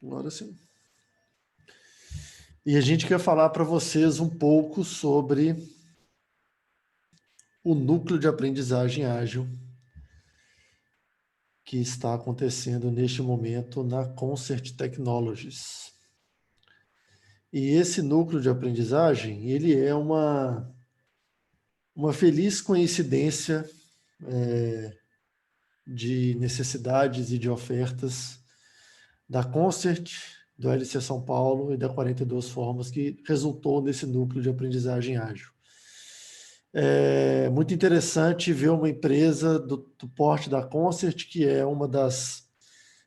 Agora sim. E a gente quer falar para vocês um pouco sobre o núcleo de aprendizagem ágil que está acontecendo neste momento na Concert Technologies. E esse núcleo de aprendizagem, ele é uma feliz coincidência de necessidades e de ofertas da Concert, do LC São Paulo e da 42 Formas, que resultou nesse núcleo de aprendizagem ágil. É muito interessante ver uma empresa do porte da Concert, que é uma das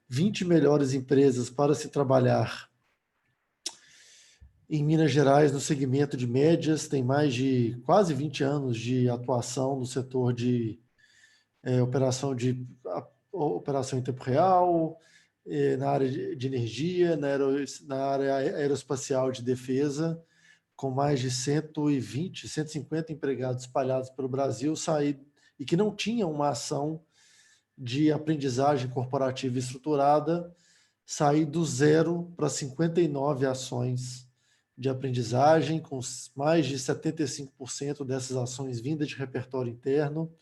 20 melhores empresas para se trabalhar em Minas Gerais, no segmento de médias, tem mais de quase 20 anos de atuação no setor de operação em tempo real, na área de energia, na área aeroespacial de defesa, com mais de 120, 150 empregados espalhados pelo Brasil, e que não tinham uma ação de aprendizagem corporativa estruturada, sair do 0 para 59 ações de aprendizagem, com mais de 75% dessas ações vindas de repertório interno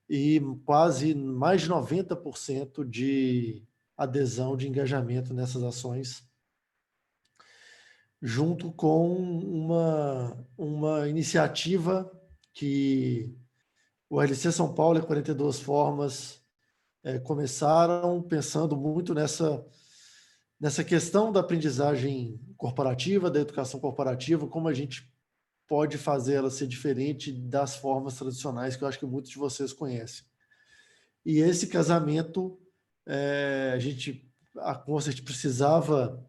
e quase mais de 90% de adesão, de engajamento nessas ações, junto com uma iniciativa que o LC São Paulo e 42 Formas começaram pensando muito nessa questão da aprendizagem corporativa, da educação corporativa, como a gente pode fazer ela ser diferente das formas tradicionais que eu acho que muitos de vocês conhecem. E esse casamento, a Concert precisava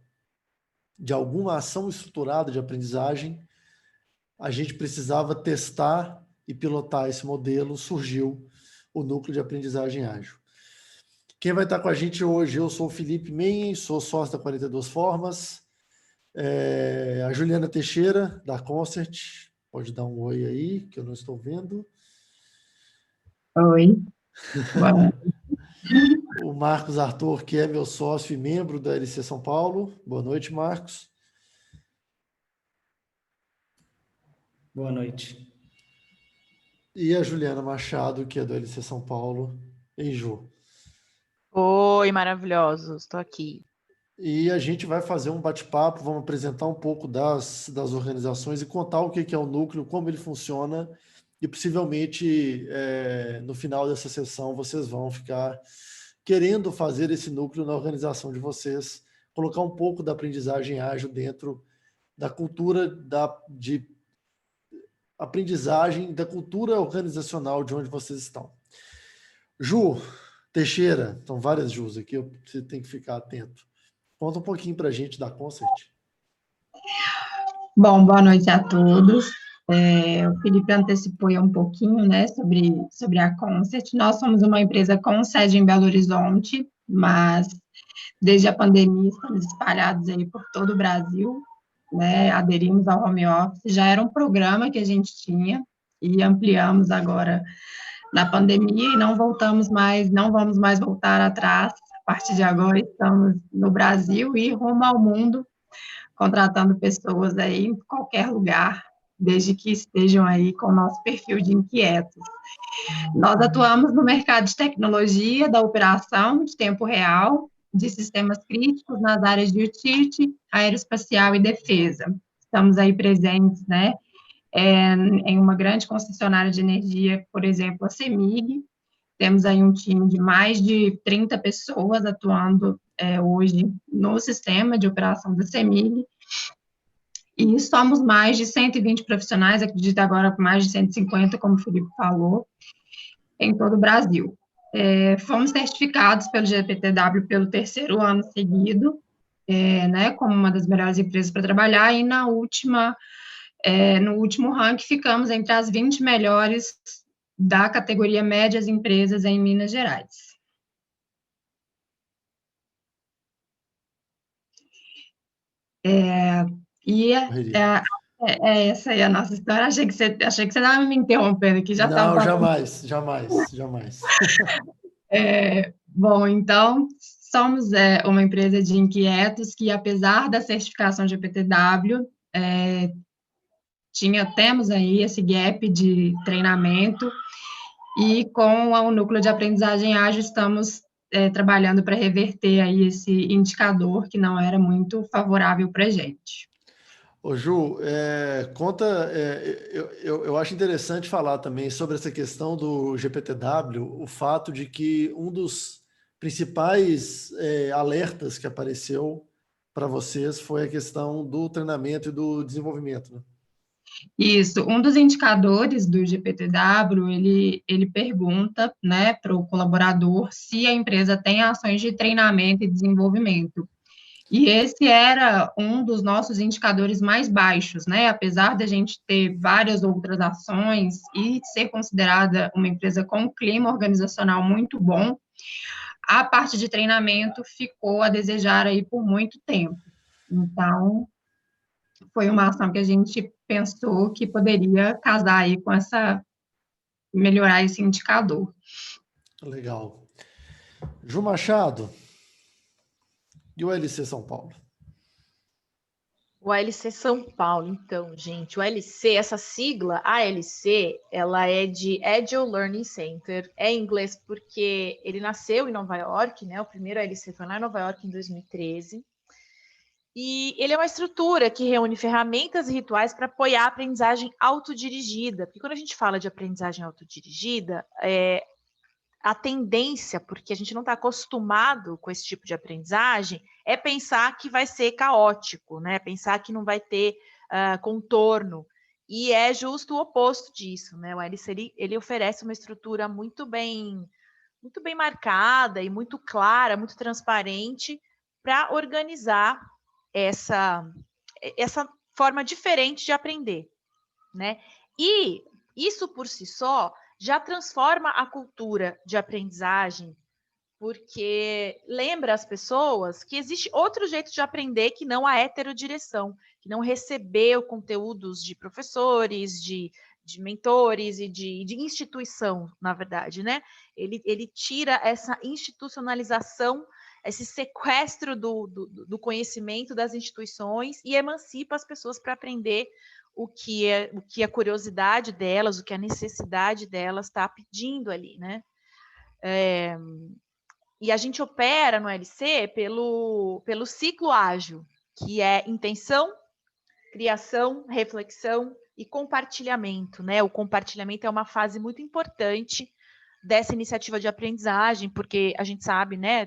de alguma ação estruturada de aprendizagem, a gente precisava testar e pilotar esse modelo, surgiu o Núcleo de Aprendizagem Ágil. Quem vai estar com a gente hoje, eu sou o Felipe Menhen, sou sócio da 42 Formas, a Juliana Teixeira, da Concert, pode dar um oi aí, que eu não estou vendo. Oi. O Marcos Arthur, que é meu sócio e membro da LC São Paulo. Boa noite, Marcos. Boa noite. E a Juliana Machado, que é do LC São Paulo. Ei, Ju. Oi, maravilhosos, estou aqui. E a gente vai fazer um bate-papo, vamos apresentar um pouco das organizações e contar o que é o núcleo, como ele funciona, e possivelmente no final dessa sessão vocês vão ficar querendo fazer esse núcleo na organização de vocês, colocar um pouco da aprendizagem ágil dentro da cultura de aprendizagem, da cultura organizacional de onde vocês estão. Ju Teixeira, são várias Jus aqui, você tem que ficar atento. Conta um pouquinho para a gente da Concert. Bom, boa noite a todos. O Felipe antecipou um pouquinho, né, sobre a Concert. Nós somos uma empresa com sede em Belo Horizonte, mas desde a pandemia estamos espalhados aí por todo o Brasil, né, aderimos ao home office, já era um programa que a gente tinha e ampliamos agora na pandemia e não vamos mais voltar atrás. A partir de agora estamos no Brasil e rumo ao mundo, contratando pessoas aí em qualquer lugar, desde que estejam aí com o nosso perfil de inquietos. Nós atuamos no mercado de tecnologia, da operação de tempo real, de sistemas críticos nas áreas de utility, aeroespacial e defesa. Estamos aí presentes, né, em uma grande concessionária de energia, por exemplo, a CEMIG. Temos aí um time de mais de 30 pessoas atuando hoje no sistema de operação da CEMIG, e somos mais de 120 profissionais, acredito agora com mais de 150, como o Felipe falou, em todo o Brasil. Fomos certificados pelo GPTW pelo 3º ano seguido, né, como uma das melhores empresas para trabalhar, e no último ranking ficamos entre as 20 melhores da categoria médias empresas em Minas Gerais. Essa aí a nossa história. Achei que você estava me interrompendo aqui. Não, jamais. Bom, então, somos uma empresa de inquietos que, apesar da certificação GPTW, temos aí esse gap de treinamento e com o núcleo de aprendizagem ágil estamos trabalhando para reverter aí esse indicador que não era muito favorável para a gente. Ô Ju, eu acho interessante falar também sobre essa questão do GPTW, o fato de que um dos principais alertas que apareceu para vocês foi a questão do treinamento e do desenvolvimento, né? Isso, um dos indicadores do GPTW, ele pergunta, né, para o colaborador se a empresa tem ações de treinamento e desenvolvimento. E esse era um dos nossos indicadores mais baixos, né? Apesar da gente ter várias outras ações e ser considerada uma empresa com um clima organizacional muito bom, a parte de treinamento ficou a desejar aí por muito tempo. Então, foi uma ação que a gente pensou que poderia casar aí com melhorar esse indicador. Legal. Ju Machado, e o LC São Paulo? O ALC São Paulo, então, gente, o ALC, essa sigla, ALC, ela é de Agile Learning Center, é em inglês porque ele nasceu em Nova York, né? O primeiro ALC foi lá em Nova York em 2013. E ele é uma estrutura que reúne ferramentas e rituais para apoiar a aprendizagem autodirigida. Porque quando a gente fala de aprendizagem autodirigida, a tendência, porque a gente não está acostumado com esse tipo de aprendizagem, é pensar que vai ser caótico, né? Pensar que não vai ter contorno. E é justo o oposto disso, né? O LC, ele oferece uma estrutura muito bem marcada e muito clara, muito transparente para organizar essa forma diferente de aprender, né? E isso por si só já transforma a cultura de aprendizagem, porque lembra as pessoas que existe outro jeito de aprender que não a heterodireção, que não receber conteúdos de professores, de mentores e de instituição, na verdade, né? Ele tira essa institucionalização, esse sequestro do conhecimento das instituições e emancipa as pessoas para aprender o que a curiosidade delas, o que a necessidade delas está pedindo ali, né? E a gente opera no LC pelo ciclo ágil, que é intenção, criação, reflexão e compartilhamento, né? O compartilhamento é uma fase muito importante dessa iniciativa de aprendizagem, porque a gente sabe, né,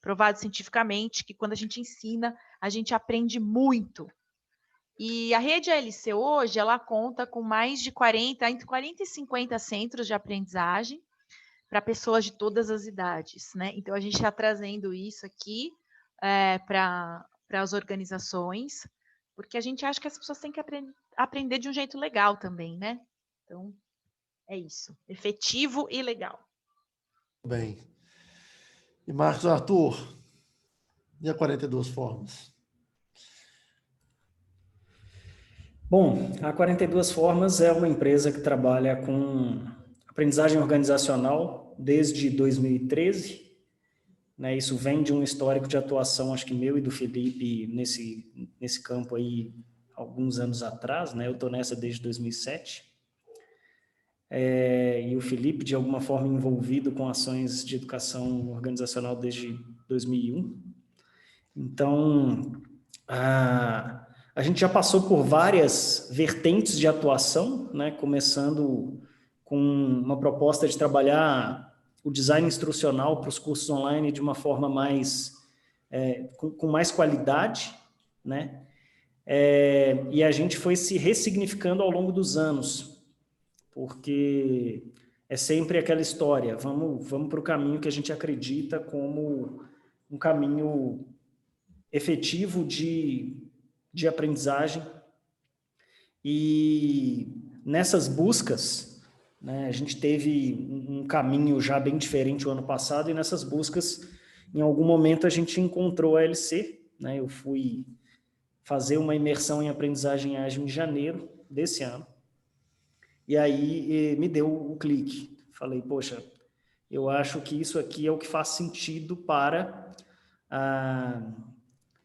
provado cientificamente, que quando a gente ensina, a gente aprende muito. E a rede ALC hoje, ela conta com mais de entre 40 e 50 centros de aprendizagem para pessoas de todas as idades, né? Então, a gente está trazendo isso aqui para as organizações, porque a gente acha que as pessoas têm que aprender de um jeito legal também, né? Então, é isso. Efetivo e legal. Bem. E Marcos Arthur, e a 42 Formas? Bom, a 42 Formas é uma empresa que trabalha com aprendizagem organizacional desde 2013. Né, isso vem de um histórico de atuação, acho que meu e do Felipe, nesse campo aí, alguns anos atrás, né? Eu estou nessa desde 2007. E o Felipe, de alguma forma, envolvido com ações de educação organizacional desde 2001. Então, a gente já passou por várias vertentes de atuação, né? Começando com uma proposta de trabalhar o design instrucional para os cursos online de uma forma mais com mais qualidade, né? E a gente foi se ressignificando ao longo dos anos, porque é sempre aquela história, vamos para o caminho que a gente acredita como um caminho efetivo de aprendizagem. E nessas buscas, né, a gente teve um caminho já bem diferente o ano passado, e nessas buscas, em algum momento, a gente encontrou a LC. Né, eu fui fazer uma imersão em aprendizagem ágil em janeiro desse ano, e aí me deu o clique. Falei, poxa, eu acho que isso aqui é o que faz sentido para a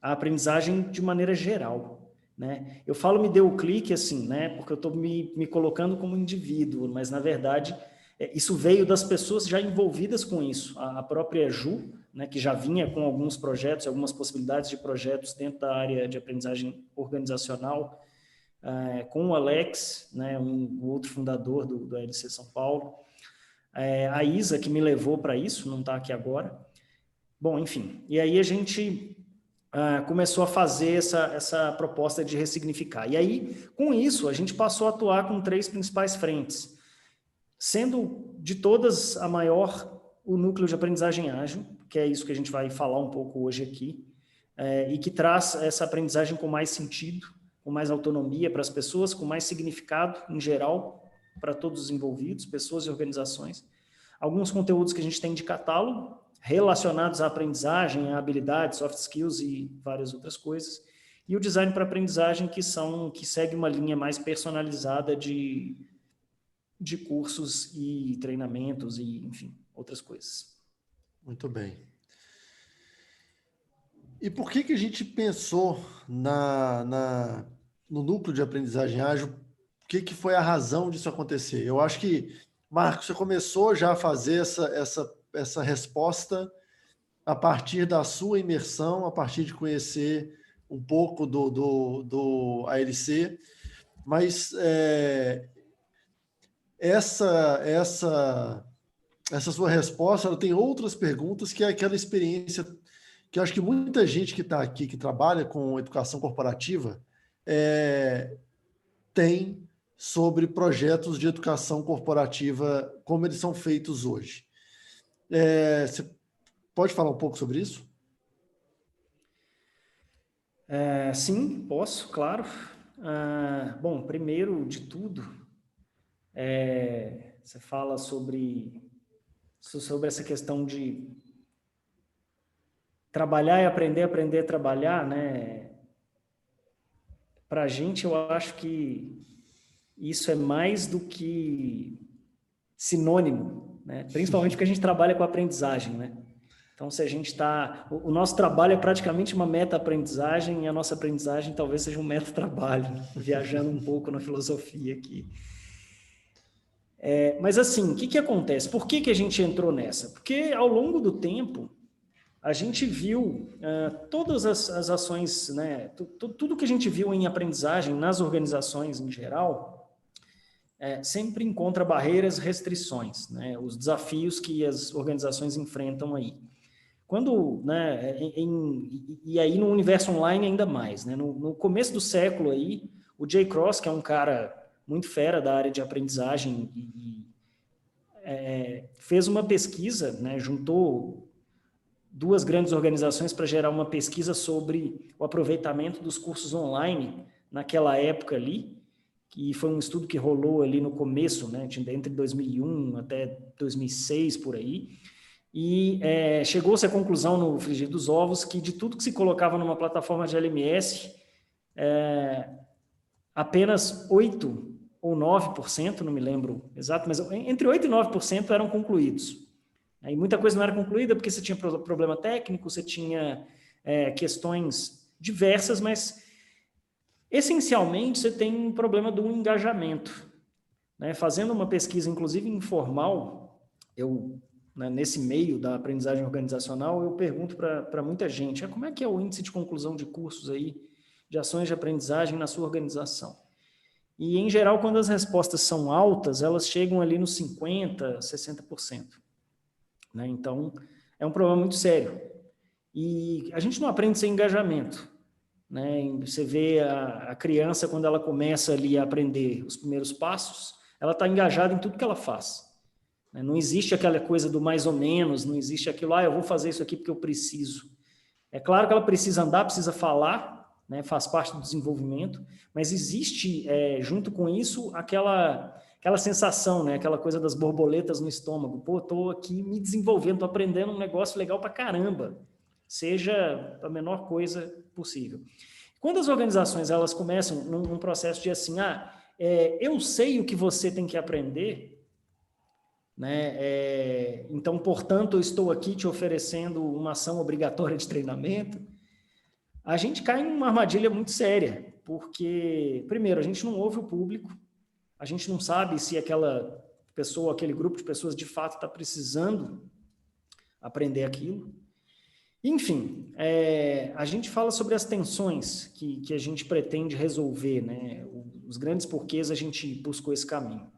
aprendizagem de maneira geral, né? Eu falo me deu o clique assim, né? Porque eu estou me colocando como indivíduo, mas na verdade isso veio das pessoas já envolvidas com isso. A própria Ju, né, que já vinha com alguns projetos, algumas possibilidades de projetos dentro da área de aprendizagem organizacional, com o Alex, né, o outro fundador do ALC São Paulo, a Isa, que me levou para isso, não está aqui agora. Bom, enfim, e aí a gente começou a fazer essa proposta de ressignificar. E aí, com isso, a gente passou a atuar com 3 principais frentes, sendo de todas a maior o núcleo de aprendizagem ágil, que é isso que a gente vai falar um pouco hoje aqui, e que traz essa aprendizagem com mais sentido, com mais autonomia para as pessoas, com mais significado em geral para todos os envolvidos, pessoas e organizações. Alguns conteúdos que a gente tem de catálogo, relacionados à aprendizagem, à habilidade, soft skills e várias outras coisas. E o design para aprendizagem, que segue uma linha mais personalizada de cursos e treinamentos e, enfim, outras coisas. Muito bem. E por que a gente pensou no núcleo de aprendizagem ágil? O que foi a razão disso acontecer? Eu acho que, Marcos, você começou já a fazer essa resposta a partir da sua imersão, a partir de conhecer um pouco do ALC, mas essa sua resposta, ela tem outras perguntas, que é aquela experiência que eu acho que muita gente que está aqui, que trabalha com educação corporativa, tem sobre projetos de educação corporativa, como eles são feitos hoje. Você pode falar um pouco sobre isso? Sim, posso, claro. Bom, primeiro de tudo, você fala sobre essa questão de trabalhar e aprender a trabalhar, né? Para a gente, eu acho que isso é mais do que sinônimo, né? Principalmente porque a gente trabalha com aprendizagem, né? Então, se a gente o nosso trabalho é praticamente uma meta-aprendizagem e a nossa aprendizagem talvez seja um meta-trabalho, viajando um pouco na filosofia aqui. Mas assim, o que acontece? Por que a gente entrou nessa? Porque ao longo do tempo, a gente viu todas as ações, né, tudo que a gente viu em aprendizagem nas organizações em geral, sempre encontra barreiras, restrições, né, os desafios que as organizações enfrentam aí. Quando, né, e aí no universo online ainda mais, né, no começo do século aí, o Jay Cross, que é um cara muito fera da área de aprendizagem, fez uma pesquisa, né, juntou 2 grandes organizações para gerar uma pesquisa sobre o aproveitamento dos cursos online naquela época ali, que foi um estudo que rolou ali no começo, né, entre 2001 até 2006, por aí, e chegou-se à conclusão no frigir dos ovos que de tudo que se colocava numa plataforma de LMS, apenas 8 ou 9%, não me lembro exato, mas entre 8 e 9% eram concluídos. E muita coisa não era concluída porque você tinha problema técnico, você tinha questões diversas, mas essencialmente você tem um problema do engajamento, né? Fazendo uma pesquisa, inclusive informal, né, nesse meio da aprendizagem organizacional, eu pergunto para muita gente, como é que é o índice de conclusão de cursos aí, de ações de aprendizagem na sua organização? E, em geral, quando as respostas são altas, elas chegam ali nos 50%, 60%. Né? Então, é um problema muito sério. E a gente não aprende sem engajamento. Né? Você vê a criança, quando ela começa ali a aprender os primeiros passos, ela está engajada em tudo que ela faz. Não existe aquela coisa do mais ou menos, não existe aquilo, eu vou fazer isso aqui porque eu preciso. É claro que ela precisa andar, precisa falar, né? Faz parte do desenvolvimento, mas existe, junto com isso, aquela sensação, né? Aquela coisa das borboletas no estômago. Pô, estou aqui me desenvolvendo, estou aprendendo um negócio legal pra caramba, seja a menor coisa possível. Quando as organizações elas começam num processo de assim, eu sei o que você tem que aprender, né? Então, portanto, eu estou aqui te oferecendo uma ação obrigatória de treinamento. A gente cai em uma armadilha muito séria, porque, primeiro, a gente não ouve o público, a gente não sabe se aquela pessoa, aquele grupo de pessoas, de fato, está precisando aprender aquilo. Enfim, a gente fala sobre as tensões que a gente pretende resolver, né? Os grandes porquês a gente buscou esse caminho.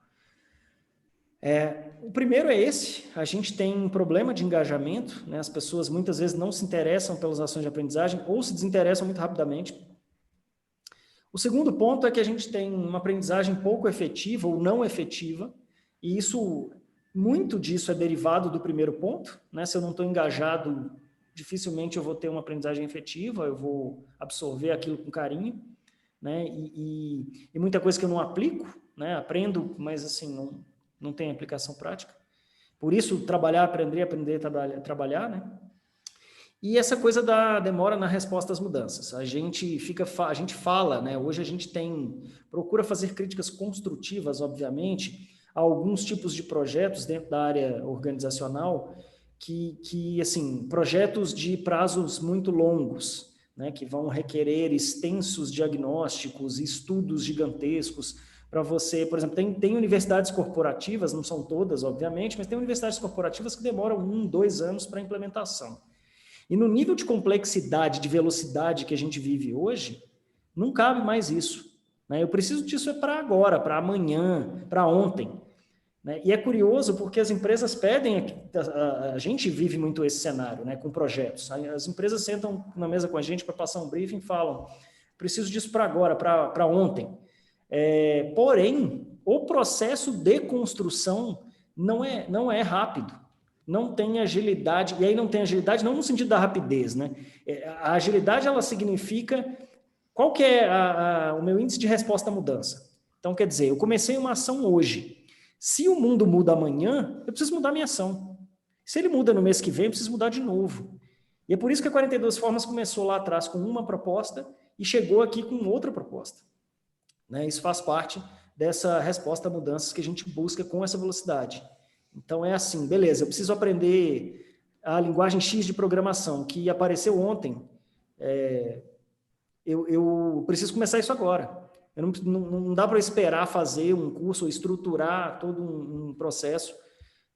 O primeiro é esse: a gente tem um problema de engajamento, né? As pessoas muitas vezes não se interessam pelas ações de aprendizagem ou se desinteressam muito rapidamente. O segundo ponto é que a gente tem uma aprendizagem pouco efetiva ou não efetiva, e muito disso é derivado do primeiro ponto, né? Se eu não estou engajado, dificilmente eu vou ter uma aprendizagem efetiva, eu vou absorver aquilo com carinho, né? E muita coisa que eu não aplico, né? Aprendo, mas assim, não tem aplicação prática. Por isso, trabalhar, aprender, trabalhar, né? E essa coisa da demora na resposta às mudanças. A gente fala, né? Hoje a gente procura fazer críticas construtivas, obviamente, a alguns tipos de projetos dentro da área organizacional que assim, projetos de prazos muito longos, né? Que vão requerer extensos diagnósticos, estudos gigantescos para você, por exemplo, tem universidades corporativas, não são todas, obviamente, mas tem universidades corporativas que demoram 1, 2 anos para implementação. E no nível de complexidade, de velocidade que a gente vive hoje, não cabe mais isso, né? Eu preciso disso para agora, para amanhã, para ontem, né? E é curioso porque as empresas pedem, a gente vive muito esse cenário, né, com projetos. As empresas sentam na mesa com a gente para passar um briefing e falam: preciso disso para agora, para ontem. Porém, o processo de construção não é rápido. Não tem agilidade, e aí não tem agilidade não no sentido da rapidez, né? A agilidade, ela significa qual que é o meu índice de resposta à mudança. Então, quer dizer, eu comecei uma ação hoje. Se o mundo muda amanhã, eu preciso mudar minha ação. Se ele muda no mês que vem, eu preciso mudar de novo. E é por isso que a 42 Formas começou lá atrás com uma proposta e chegou aqui com outra proposta, né? Isso faz parte dessa resposta a mudanças que a gente busca com essa velocidade. Então, é assim, beleza, eu preciso aprender a linguagem X de programação, que apareceu ontem, eu preciso começar isso agora. Não dá para esperar fazer um curso ou estruturar todo um processo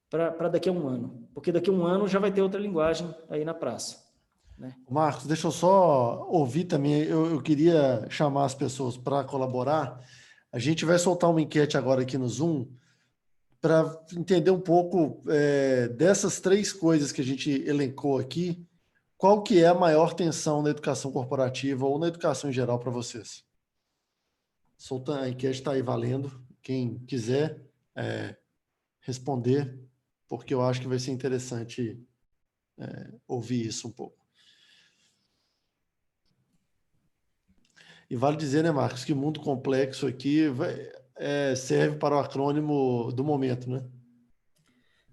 para daqui a um ano, porque daqui a um ano já vai ter outra linguagem aí na praça, né? Marcos, deixa eu só ouvir também, eu queria chamar as pessoas para colaborar. A gente vai soltar uma enquete agora aqui no Zoom, para entender um pouco dessas 3 coisas que a gente elencou aqui, qual que é a maior tensão na educação corporativa ou na educação em geral para vocês? Solta, a enquete está aí valendo. Quem quiser responder, porque eu acho que vai ser interessante ouvir isso um pouco. E vale dizer, né, Marcos, que mundo complexo aqui serve para o acrônimo do momento, né?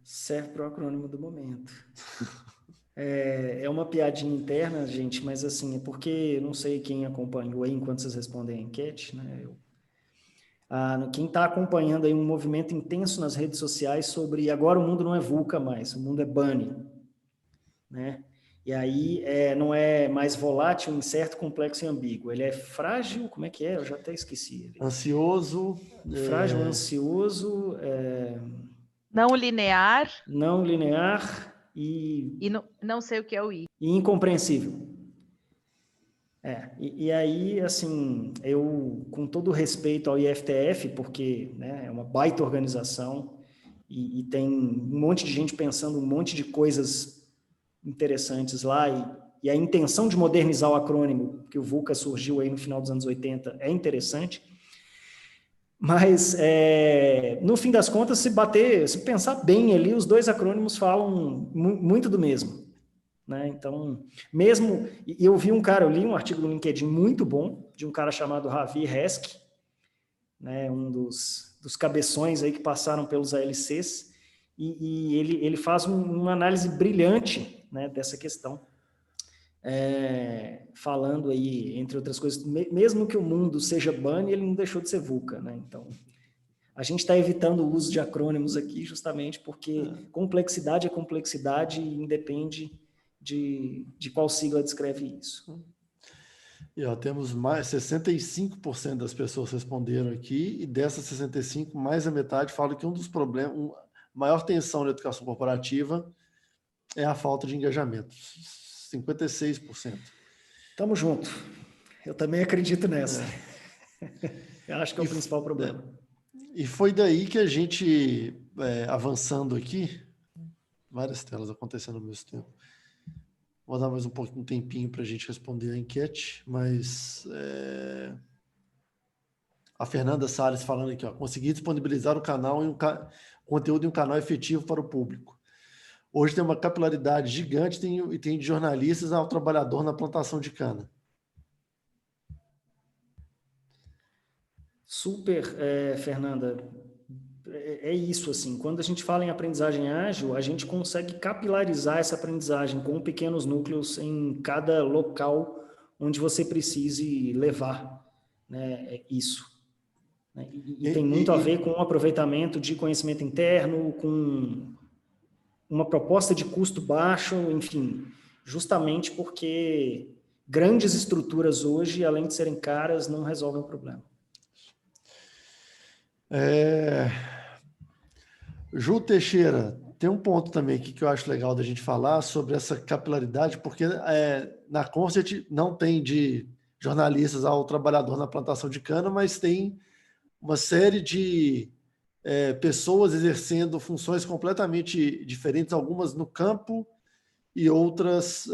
Serve para o acrônimo do momento. É uma piadinha interna, gente, mas assim, é porque não sei quem acompanhou aí enquanto vocês respondem a enquete, né? Quem está acompanhando aí um movimento intenso nas redes sociais sobre agora o mundo não é VUCA mais, o mundo é BUNNY, né? E aí não é mais volátil, incerto, complexo e ambíguo. Ele é frágil, como é que é? Eu já até esqueci. Ansioso. Frágil, ansioso. Não linear. Não linear e não sei o que é o I. E incompreensível. E aí, assim, eu, com todo respeito ao IFTF, porque, né, é uma baita organização e tem um monte de gente pensando um monte de coisas interessantes lá, e a intenção de modernizar o acrônimo, que o VUCA surgiu aí no final dos anos 80, é interessante, mas, no fim das contas, se pensar bem ali, os 2 acrônimos falam muito do mesmo, né? Então, mesmo... eu li um artigo no LinkedIn muito bom, de um cara chamado Ravi Resk, né, um dos cabeções aí que passaram pelos ALCs, e ele faz uma análise brilhante, né, dessa questão, falando aí, entre outras coisas, mesmo que o mundo seja BUNNY, ele não deixou de ser VUCA, né? Então, A gente está evitando o uso de acrônimos aqui justamente porque complexidade é complexidade e independe de qual sigla descreve isso. E ó, temos mais 65% das pessoas responderam aqui, e dessas 65, mais da metade falam que um dos problemas, maior tensão na educação corporativa é a falta de engajamento. 56%. Tamo junto. Eu também acredito nessa. Eu acho que é o principal problema. E foi daí que a gente, avançando aqui, várias telas acontecendo ao mesmo tempo. Vou dar mais um tempinho para a gente responder a enquete, mas a Fernanda Salles falando aqui, ó, consegui disponibilizar o canal conteúdo em um canal efetivo para o público. Hoje tem uma capilaridade gigante e tem de jornalistas ao trabalhador na plantação de cana. Super, Fernanda. É isso, assim, quando a gente fala em aprendizagem ágil, a gente consegue capilarizar essa aprendizagem com pequenos núcleos em cada local onde você precise levar, né, isso. E tem muito a ver com o aproveitamento de conhecimento interno, com uma proposta de custo baixo, enfim, justamente porque grandes estruturas hoje, além de serem caras, não resolvem o problema. Ju Teixeira, tem um ponto também aqui que eu acho legal da gente falar sobre essa capilaridade, porque na Concert não tem de jornalistas ao trabalhador na plantação de cana, mas tem uma série de pessoas exercendo funções completamente diferentes, algumas no campo e outras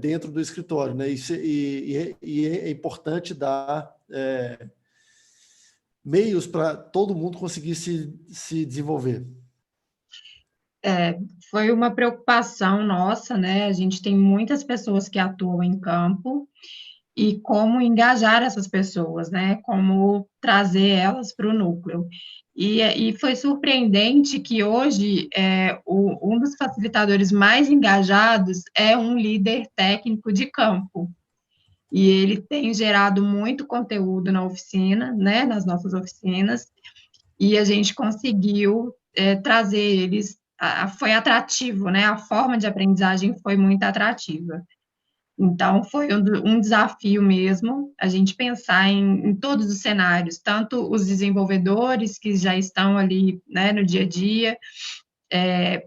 dentro do escritório, né? E é importante dar meios para todo mundo conseguir se desenvolver. Foi uma preocupação nossa, né? A gente tem muitas pessoas que atuam em campo e como engajar essas pessoas, né? Como trazer elas para o núcleo. E foi surpreendente que hoje um dos facilitadores mais engajados é um líder técnico de campo. E ele tem gerado muito conteúdo na oficina, né? Nas nossas oficinas, e a gente conseguiu trazer eles. Foi atrativo, né? A forma de aprendizagem foi muito atrativa. Então, foi um desafio mesmo a gente pensar em todos os cenários, tanto os desenvolvedores que já estão ali, né, no dia a dia,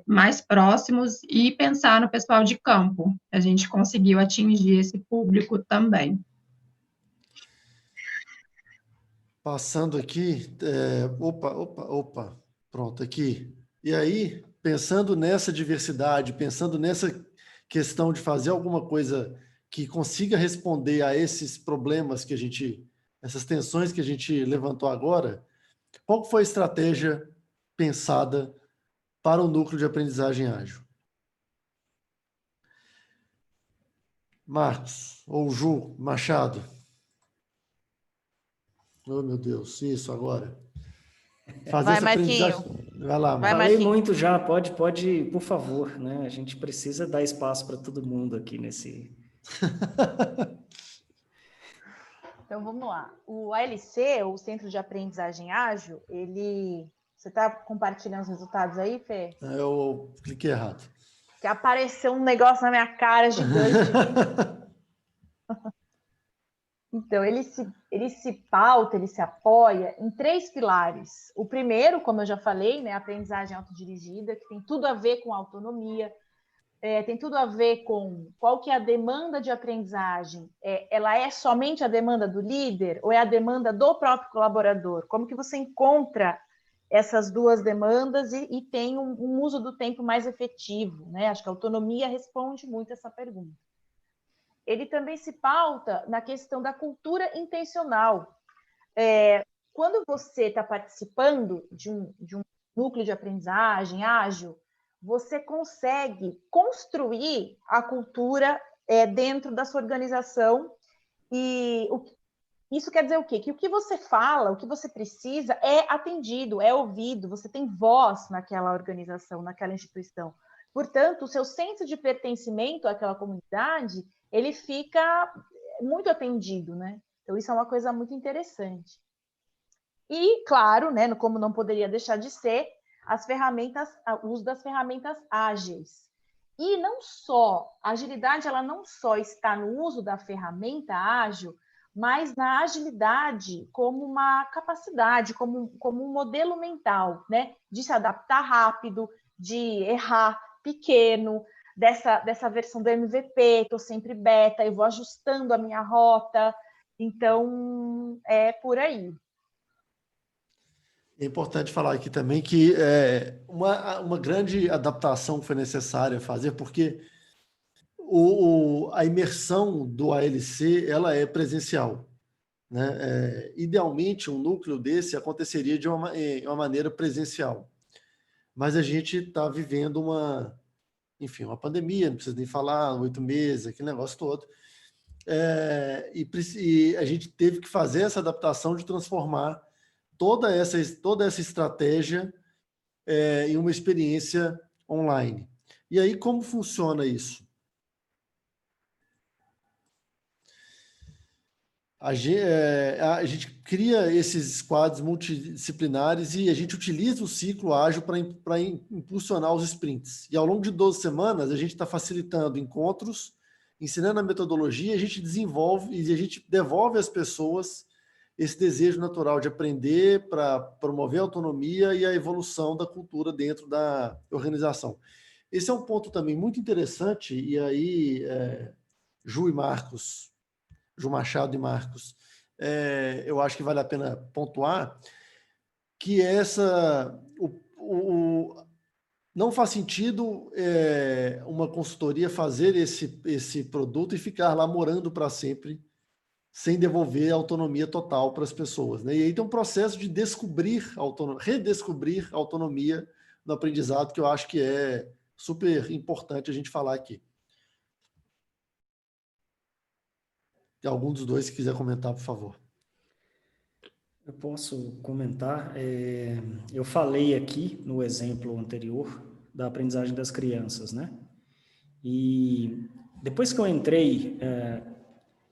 mais próximos, e pensar no pessoal de campo. A gente conseguiu atingir esse público também. Passando aqui, opa, pronto, aqui. E aí, pensando nessa diversidade, pensando nessa questão de fazer alguma coisa que consiga responder a esses problemas essas tensões que a gente levantou agora, qual foi a estratégia pensada para o núcleo de aprendizagem ágil? Marcos, ou Ju, Machado? Oh, meu Deus, isso agora. Fazer Vai, essa Marquinho. aprendizagem. Vai lá, Vai, Marcos. Falei Marquinho. muito já, pode, por favor, né? A gente precisa dar espaço para todo mundo aqui nesse... Então, vamos lá. O ALC, o Centro de Aprendizagem Ágil, Você está compartilhando os resultados aí, Fê? Eu cliquei errado. Que apareceu um negócio na minha cara gigante. Então, ele se pauta, ele se apoia em 3 pilares. O primeiro, como eu já falei, né, a aprendizagem autodirigida, que tem tudo a ver com autonomia, tem tudo a ver com qual que é a demanda de aprendizagem. Ela é somente a demanda do líder ou é a demanda do próprio colaborador? Como que você encontra essas duas demandas e tem um uso do tempo mais efetivo, né? Acho que a autonomia responde muito essa pergunta. Ele também se pauta na questão da cultura intencional. Quando você está participando de um núcleo de aprendizagem ágil, você consegue construir a cultura dentro da sua organização. E isso quer dizer o quê? Que o que você fala, o que você precisa é atendido, é ouvido, você tem voz naquela organização, naquela instituição. Portanto, o seu senso de pertencimento àquela comunidade, ele fica muito atendido, né? Então, isso é uma coisa muito interessante. E, claro, né, como não poderia deixar de ser, o uso das ferramentas ágeis. E não só, a agilidade ela não só está no uso da ferramenta ágil, mas na agilidade como uma capacidade, como um modelo mental, né, de se adaptar rápido, de errar pequeno, dessa versão do MVP, estou sempre beta, eu vou ajustando a minha rota, então é por aí. É importante falar aqui também que uma grande adaptação foi necessária fazer, porque a imersão do ALC ela é presencial, né? Idealmente, um núcleo desse aconteceria de uma maneira presencial, mas a gente está vivendo uma pandemia, não precisa nem falar, 8 meses, aquele negócio todo, e a gente teve que fazer essa adaptação de transformar toda essa estratégia em uma experiência online. E aí, como funciona isso? A gente cria esses squads multidisciplinares e a gente utiliza o ciclo ágil para impulsionar os sprints. E ao longo de 12 semanas, a gente está facilitando encontros, ensinando a metodologia, a gente desenvolve e a gente devolve às pessoas esse desejo natural de aprender para promover a autonomia e a evolução da cultura dentro da organização. Esse é um ponto também muito interessante, e aí, Ju Machado e Marcos, eu acho que vale a pena pontuar que não faz sentido uma consultoria fazer esse produto e ficar lá morando para sempre, sem devolver a autonomia total para as pessoas, né? E aí tem um processo de redescobrir a autonomia no aprendizado, que eu acho que é super importante a gente falar aqui. Tem algum dos dois que quiser comentar, por favor. Eu posso comentar. Eu falei aqui no exemplo anterior da aprendizagem das crianças, né? E depois que eu entrei,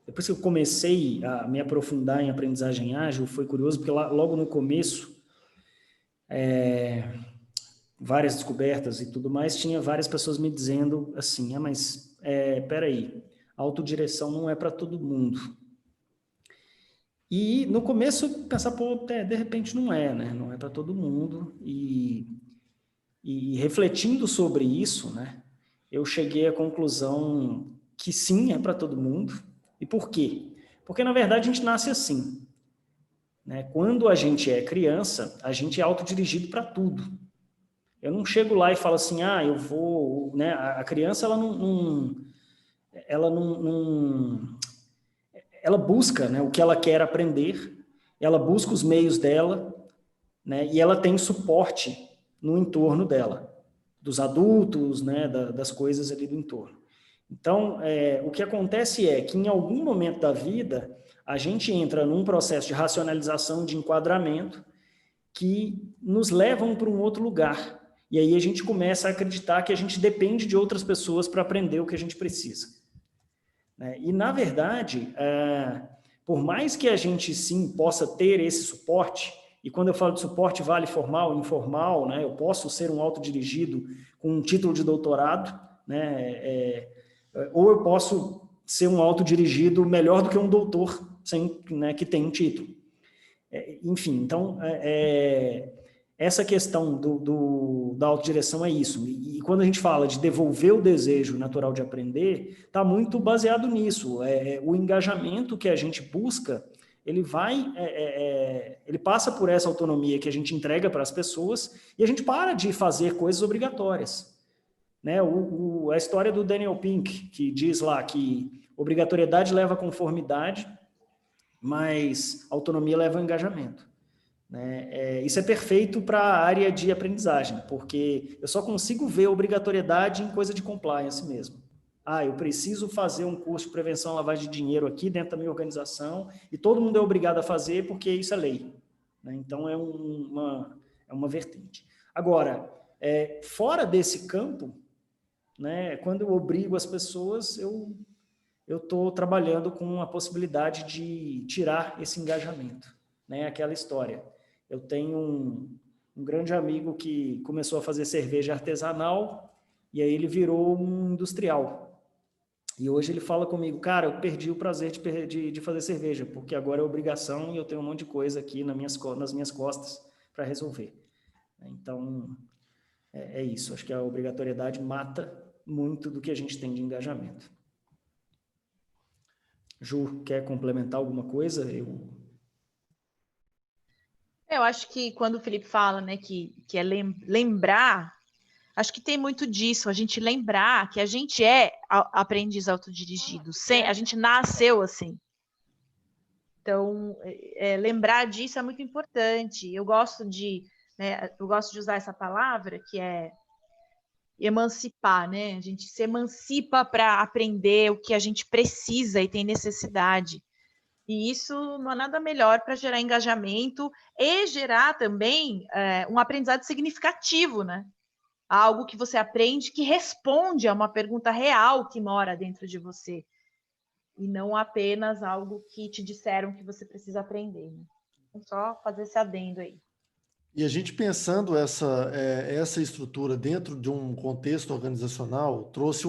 depois que eu comecei a me aprofundar em aprendizagem ágil, foi curioso, porque logo no começo, várias descobertas e tudo mais, tinha várias pessoas me dizendo assim, mas peraí, a autodireção não é para todo mundo. E no começo, pensar, pô, de repente não é, né? Não é para todo mundo. E refletindo sobre isso, né? Eu cheguei à conclusão que sim, é para todo mundo. E por quê? Porque, na verdade, a gente nasce assim, né? Quando a gente é criança, a gente é autodirigido para tudo. Eu não chego lá e falo assim, eu vou... Né? A criança, ela busca, né, o que ela quer aprender, ela busca os meios dela, né, e ela tem suporte no entorno dela, dos adultos, né, das coisas ali do entorno. Então, o que acontece é que em algum momento da vida, a gente entra num processo de racionalização, de enquadramento, que nos levam para um outro lugar. E aí a gente começa a acreditar que a gente depende de outras pessoas para aprender o que a gente precisa. E, na verdade, por mais que a gente, sim, possa ter esse suporte, e quando eu falo de suporte, vale formal, informal, né? Eu posso ser um autodirigido com um título de doutorado, né? Ou eu posso ser um autodirigido melhor do que um doutor né, que tem um título. Enfim, então, essa questão da autodireção é isso. E quando a gente fala de devolver o desejo natural de aprender, está muito baseado nisso. O engajamento que a gente busca, ele passa por essa autonomia que a gente entrega para as pessoas e a gente para de fazer coisas obrigatórias. Né? A história do Daniel Pink, que diz lá que obrigatoriedade leva a conformidade, mas autonomia leva ao engajamento. Isso é perfeito para a área de aprendizagem, porque eu só consigo ver obrigatoriedade em coisa de compliance mesmo. Eu preciso fazer um curso de prevenção à lavagem de dinheiro aqui dentro da minha organização e todo mundo é obrigado a fazer porque isso é lei. Então, é uma vertente. Agora, fora desse campo, né, quando eu obrigo as pessoas, eu estou trabalhando com a possibilidade de tirar esse engajamento. Aquela história. Eu tenho um grande amigo que começou a fazer cerveja artesanal e aí ele virou um industrial. E hoje ele fala comigo, cara, eu perdi o prazer de fazer cerveja, porque agora é obrigação e eu tenho um monte de coisa aqui nas minhas costas para resolver. Então, é isso. Acho que a obrigatoriedade mata muito do que a gente tem de engajamento. Ju, quer complementar alguma coisa? Eu acho que quando o Felipe fala, né, que é lembrar, acho que tem muito disso, a gente lembrar que a gente é aprendiz autodirigido, a gente nasceu assim. Então, lembrar disso é muito importante. Eu gosto de usar essa palavra, que é emancipar, né? A gente se emancipa para aprender o que a gente precisa e tem necessidade. E isso não é nada melhor para gerar engajamento e gerar também um aprendizado significativo, né? Algo que você aprende que responde a uma pergunta real que mora dentro de você. E não apenas algo que te disseram que você precisa aprender. Né? Então, só fazer esse adendo aí. E a gente pensando essa estrutura dentro de um contexto organizacional, trouxe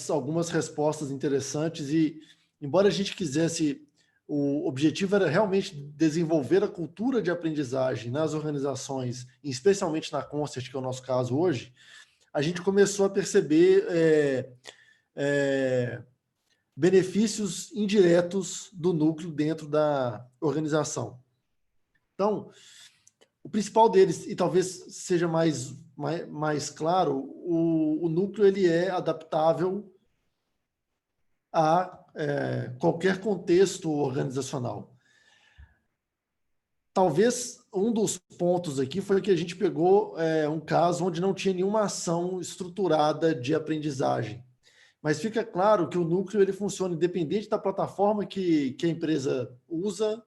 algumas respostas interessantes e, embora a gente quisesse, o objetivo era realmente desenvolver a cultura de aprendizagem nas organizações, especialmente na Concert, que é o nosso caso hoje, a gente começou a perceber benefícios indiretos do núcleo dentro da organização. Então, o principal deles, e talvez seja mais claro, o núcleo ele é adaptável a qualquer contexto organizacional. Talvez um dos pontos aqui foi que a gente pegou um caso onde não tinha nenhuma ação estruturada de aprendizagem. Mas fica claro que o núcleo ele funciona independente da plataforma que a empresa usa,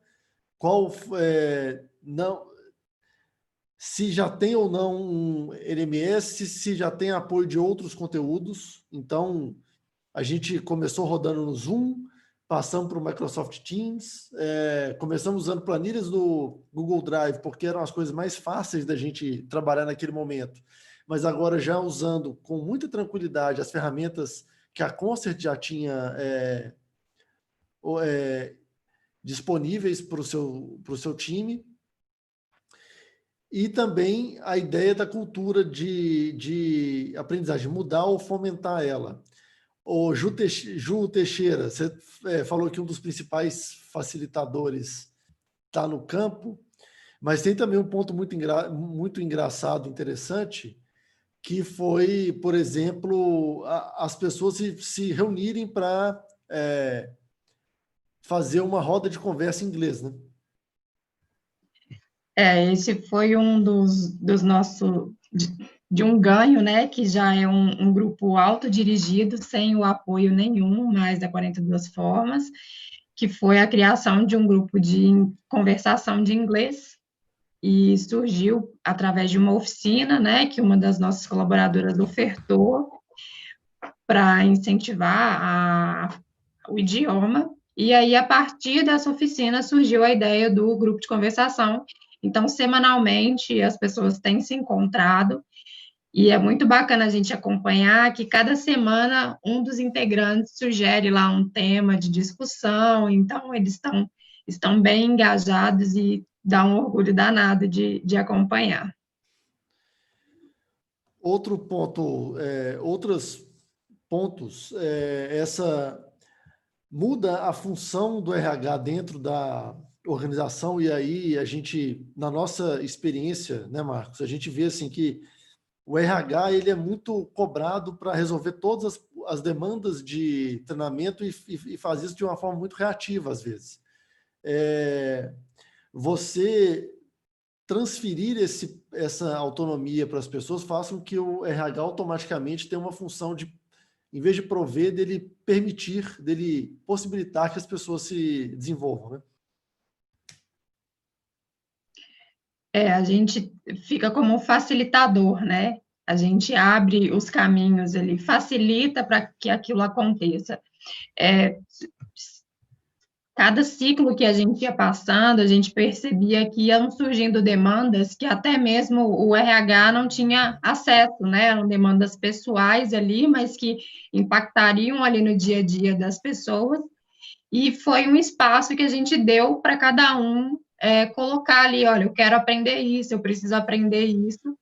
se já tem ou não um LMS, se já tem apoio de outros conteúdos. Então, a gente começou rodando no Zoom, passamos para o Microsoft Teams, começamos usando planilhas do Google Drive, porque eram as coisas mais fáceis da gente trabalhar naquele momento. Mas agora já usando com muita tranquilidade as ferramentas que a Concert já tinha disponíveis para o seu time. E também a ideia da cultura de aprendizagem, mudar ou fomentar ela. O Ju Teixeira, você falou que um dos principais facilitadores está no campo, mas tem também um ponto muito engraçado, interessante, que foi, por exemplo, as pessoas se reunirem para fazer uma roda de conversa em inglês, né? Esse foi um dos nossos, de um ganho, né, que já é um grupo autodirigido, sem o apoio nenhum, mais da 42 Formas, que foi a criação de um grupo de conversação de inglês, e surgiu através de uma oficina, né, que uma das nossas colaboradoras ofertou para incentivar o idioma, e aí, a partir dessa oficina, surgiu a ideia do grupo de conversação. Então, semanalmente, as pessoas têm se encontrado, e é muito bacana a gente acompanhar que cada semana um dos integrantes sugere lá um tema de discussão, então eles estão bem engajados e dá um orgulho danado de acompanhar. Outro ponto, outros pontos, essa muda a função do RH dentro da organização, e aí a gente, na nossa experiência, né, Marcos, a gente vê assim que o RH ele é muito cobrado para resolver todas as demandas de treinamento e faz isso de uma forma muito reativa, às vezes. Você transferir essa autonomia para as pessoas faz com que o RH automaticamente tenha uma função de, em vez de prover, dele permitir, dele possibilitar que as pessoas se desenvolvam, né? A gente fica como um facilitador, né? A gente abre os caminhos, ele facilita para que aquilo aconteça. cada ciclo que a gente ia passando, a gente percebia que iam surgindo demandas que até mesmo o RH não tinha acesso, né? Eram demandas pessoais ali, mas que impactariam ali no dia a dia das pessoas. E foi um espaço que a gente deu para cada um colocar ali, olha, eu quero aprender isso, eu preciso aprender isso.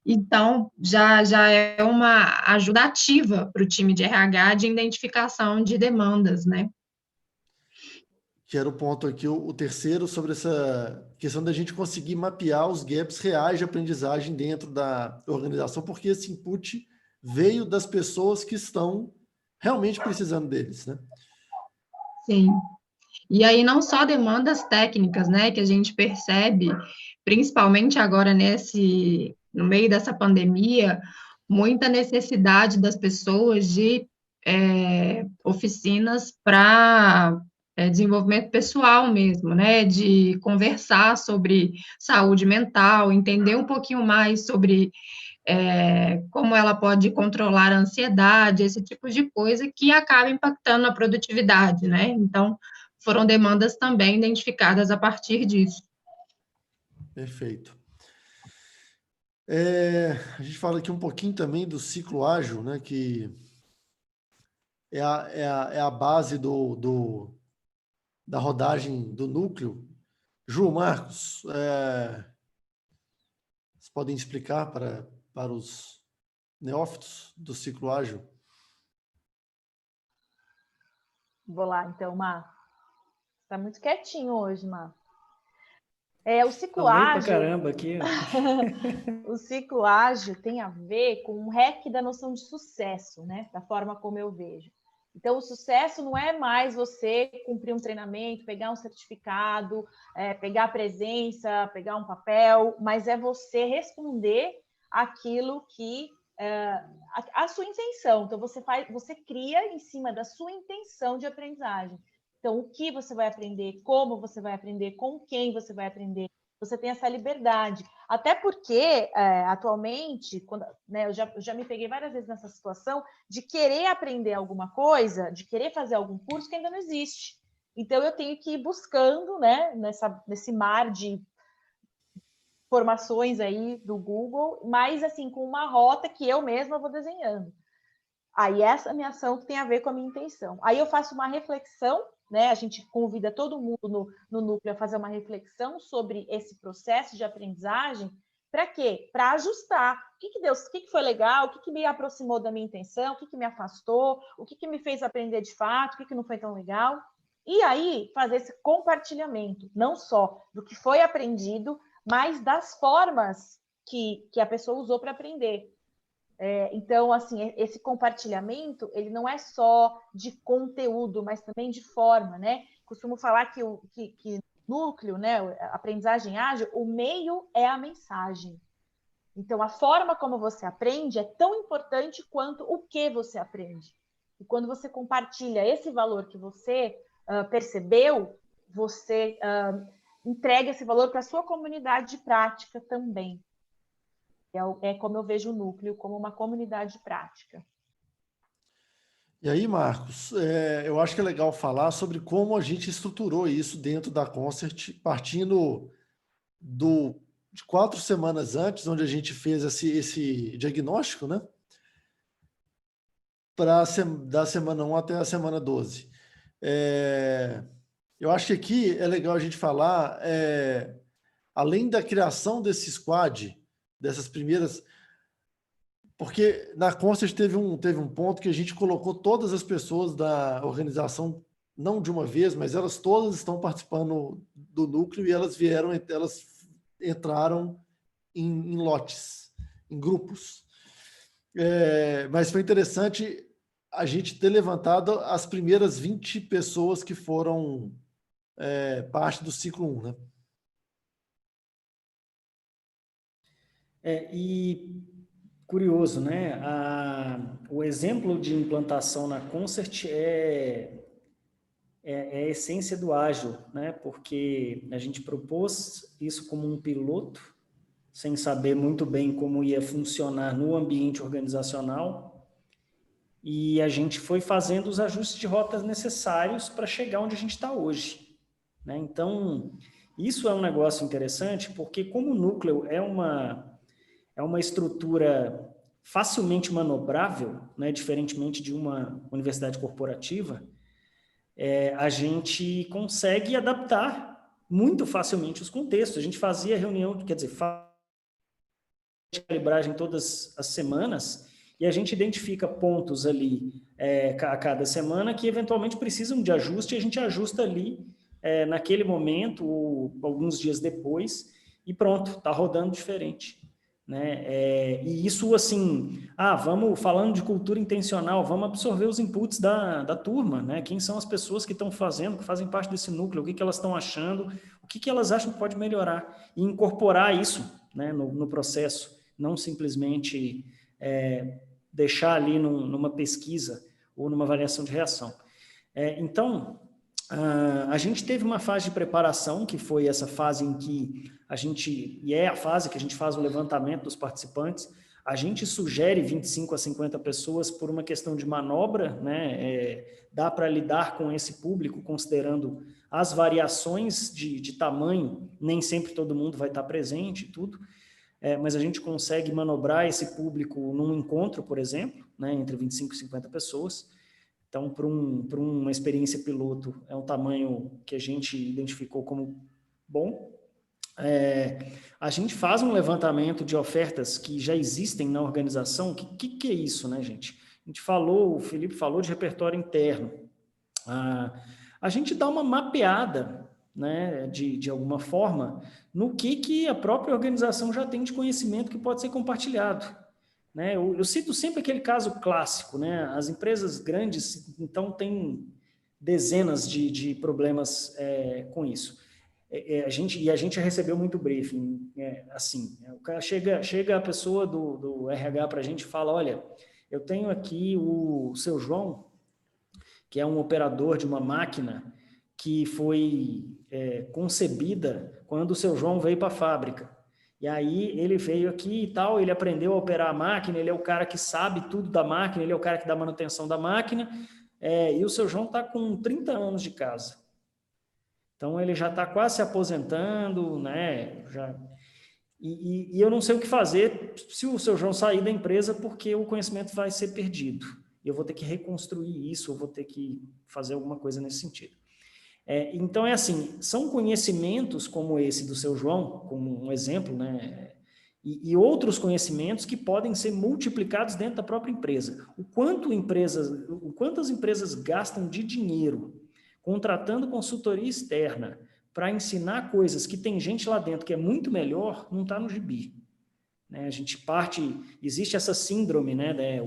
Então, já é uma ajuda ativa para o time de RH de identificação de demandas, né? Que era o ponto aqui, o terceiro, sobre essa questão da gente conseguir mapear os gaps reais de aprendizagem dentro da organização, porque esse input veio das pessoas que estão realmente precisando deles, né? Sim. E aí não só demandas técnicas, né, que a gente percebe, principalmente agora no meio dessa pandemia, muita necessidade das pessoas de oficinas para desenvolvimento pessoal mesmo, né, de conversar sobre saúde mental, entender um pouquinho mais sobre como ela pode controlar a ansiedade, esse tipo de coisa que acaba impactando a produtividade, né? Então, foram demandas também identificadas a partir disso. Perfeito. A gente fala aqui um pouquinho também do ciclo ágil, né? Que é a base da rodagem do núcleo. Ju, Marcos, vocês podem explicar para os neófitos do ciclo ágil? Vou lá, então, Mar. Tá muito quietinho hoje, Mar. O ciclo Falei pra ágil. caramba aqui. O ciclo ágil tem a ver com um hack da noção de sucesso, né? Da forma como eu vejo. Então, o sucesso não é mais você cumprir um treinamento, pegar um certificado, pegar a presença, pegar um papel, mas é você responder aquilo que a sua intenção. Então, você cria em cima da sua intenção de aprendizagem. Então, o que você vai aprender, como você vai aprender, com quem você vai aprender, você tem essa liberdade. Até porque, atualmente, eu já me peguei várias vezes nessa situação de querer aprender alguma coisa, de querer fazer algum curso que ainda não existe. Então, eu tenho que ir buscando, né, nesse mar de formações aí do Google, mas assim, com uma rota que eu mesma vou desenhando. Aí essa é a minha ação que tem a ver com a minha intenção. Aí eu faço uma reflexão, né? A gente convida todo mundo no núcleo a fazer uma reflexão sobre esse processo de aprendizagem. Para quê? Para ajustar. O que deu? O que foi legal? O que me aproximou da minha intenção? O que me afastou? O que me fez aprender de fato? O que não foi tão legal? E aí fazer esse compartilhamento, não só do que foi aprendido, mas das formas que a pessoa usou para aprender. Então, assim, esse compartilhamento, ele não é só de conteúdo, mas também de forma, né? Costumo falar que núcleo, né, a aprendizagem ágil, o meio é a mensagem. Então, a forma como você aprende é tão importante quanto o que você aprende. E quando você compartilha esse valor que você percebeu, você entrega esse valor para a sua comunidade de prática também. É como eu vejo o núcleo, como uma comunidade prática. E aí, Marcos, eu acho que é legal falar sobre como a gente estruturou isso dentro da Concert, partindo de 4 semanas antes, onde a gente fez esse diagnóstico, né? Da semana 1 até a semana 12. Eu acho que aqui é legal a gente falar, além da criação desse squad, dessas primeiras... Porque na Concert teve um ponto que a gente colocou todas as pessoas da organização, não de uma vez, mas elas todas estão participando do núcleo e elas entraram em lotes, em grupos. Mas foi interessante a gente ter levantado as primeiras 20 pessoas que foram parte do ciclo 1, né? E curioso, né? O exemplo de implantação na Concert é a essência do ágil, né? Porque a gente propôs isso como um piloto, sem saber muito bem como ia funcionar no ambiente organizacional, e a gente foi fazendo os ajustes de rotas necessários para chegar onde a gente está hoje, né? Então, isso é um negócio interessante, porque como o núcleo é uma estrutura facilmente manobrável, né, diferentemente de uma universidade corporativa, a gente consegue adaptar muito facilmente os contextos. A gente fazia reunião, quer dizer, de calibragem todas as semanas, e a gente identifica pontos ali a cada semana que eventualmente precisam de ajuste, e a gente ajusta ali naquele momento, ou alguns dias depois, e pronto, está rodando diferente. Né? E isso, assim, vamos falando de cultura intencional, vamos absorver os inputs da turma, né? Quem são as pessoas que estão fazendo, que fazem parte desse núcleo, o que elas estão achando, o que elas acham que pode melhorar, e incorporar isso, né, no processo, não simplesmente deixar ali numa pesquisa ou numa avaliação de reação. Então, a gente teve uma fase de preparação, que foi essa fase em que e é a fase que a gente faz o levantamento dos participantes. A gente sugere 25 a 50 pessoas por uma questão de manobra, né? Dá para lidar com esse público, considerando as variações de tamanho, nem sempre todo mundo vai estar presente e tudo, mas a gente consegue manobrar esse público num encontro, por exemplo, né? Entre 25 e 50 pessoas. Então, para uma experiência piloto, é um tamanho que a gente identificou como bom. A gente faz um levantamento de ofertas que já existem na organização. O que é isso, né, gente? O Felipe falou de repertório interno. A gente dá uma mapeada, né, de alguma forma, no que a própria organização já tem de conhecimento que pode ser compartilhado. Né? Eu cito sempre aquele caso clássico, né? As empresas grandes, então, têm dezenas de problemas com isso. A gente recebeu muito briefing, assim, o cara chega a pessoa do RH para a gente e fala, olha, eu tenho aqui o seu João, que é um operador de uma máquina que foi concebida quando o seu João veio para a fábrica. E aí ele veio aqui e tal, ele aprendeu a operar a máquina, ele é o cara que sabe tudo da máquina, ele é o cara que dá manutenção da máquina, e o seu João está com 30 anos de casa. Então ele já está quase se aposentando, né? E eu não sei o que fazer se o seu João sair da empresa, porque o conhecimento vai ser perdido. Eu vou ter que reconstruir isso, eu vou ter que fazer alguma coisa nesse sentido. Então, assim, são conhecimentos como esse do seu João, como um exemplo, né? E outros conhecimentos que podem ser multiplicados dentro da própria empresa. O quanto as empresas gastam de dinheiro contratando consultoria externa para ensinar coisas que tem gente lá dentro que é muito melhor, não está no gibi. Né? A gente existe essa síndrome, né?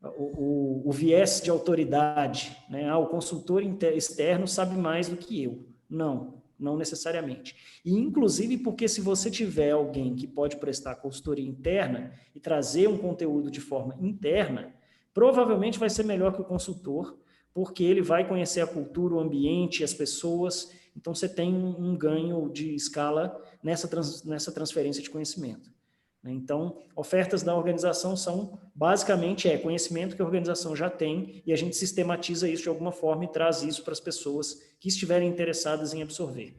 O viés de autoridade, né? O consultor externo sabe mais do que eu. Não necessariamente. E, inclusive, porque se você tiver alguém que pode prestar consultoria interna e trazer um conteúdo de forma interna, provavelmente vai ser melhor que o consultor, porque ele vai conhecer a cultura, o ambiente, as pessoas. Então, você tem um ganho de escala nessa transferência de conhecimento. Então, ofertas da organização são, basicamente, conhecimento que a organização já tem e a gente sistematiza isso de alguma forma e traz isso para as pessoas que estiverem interessadas em absorver.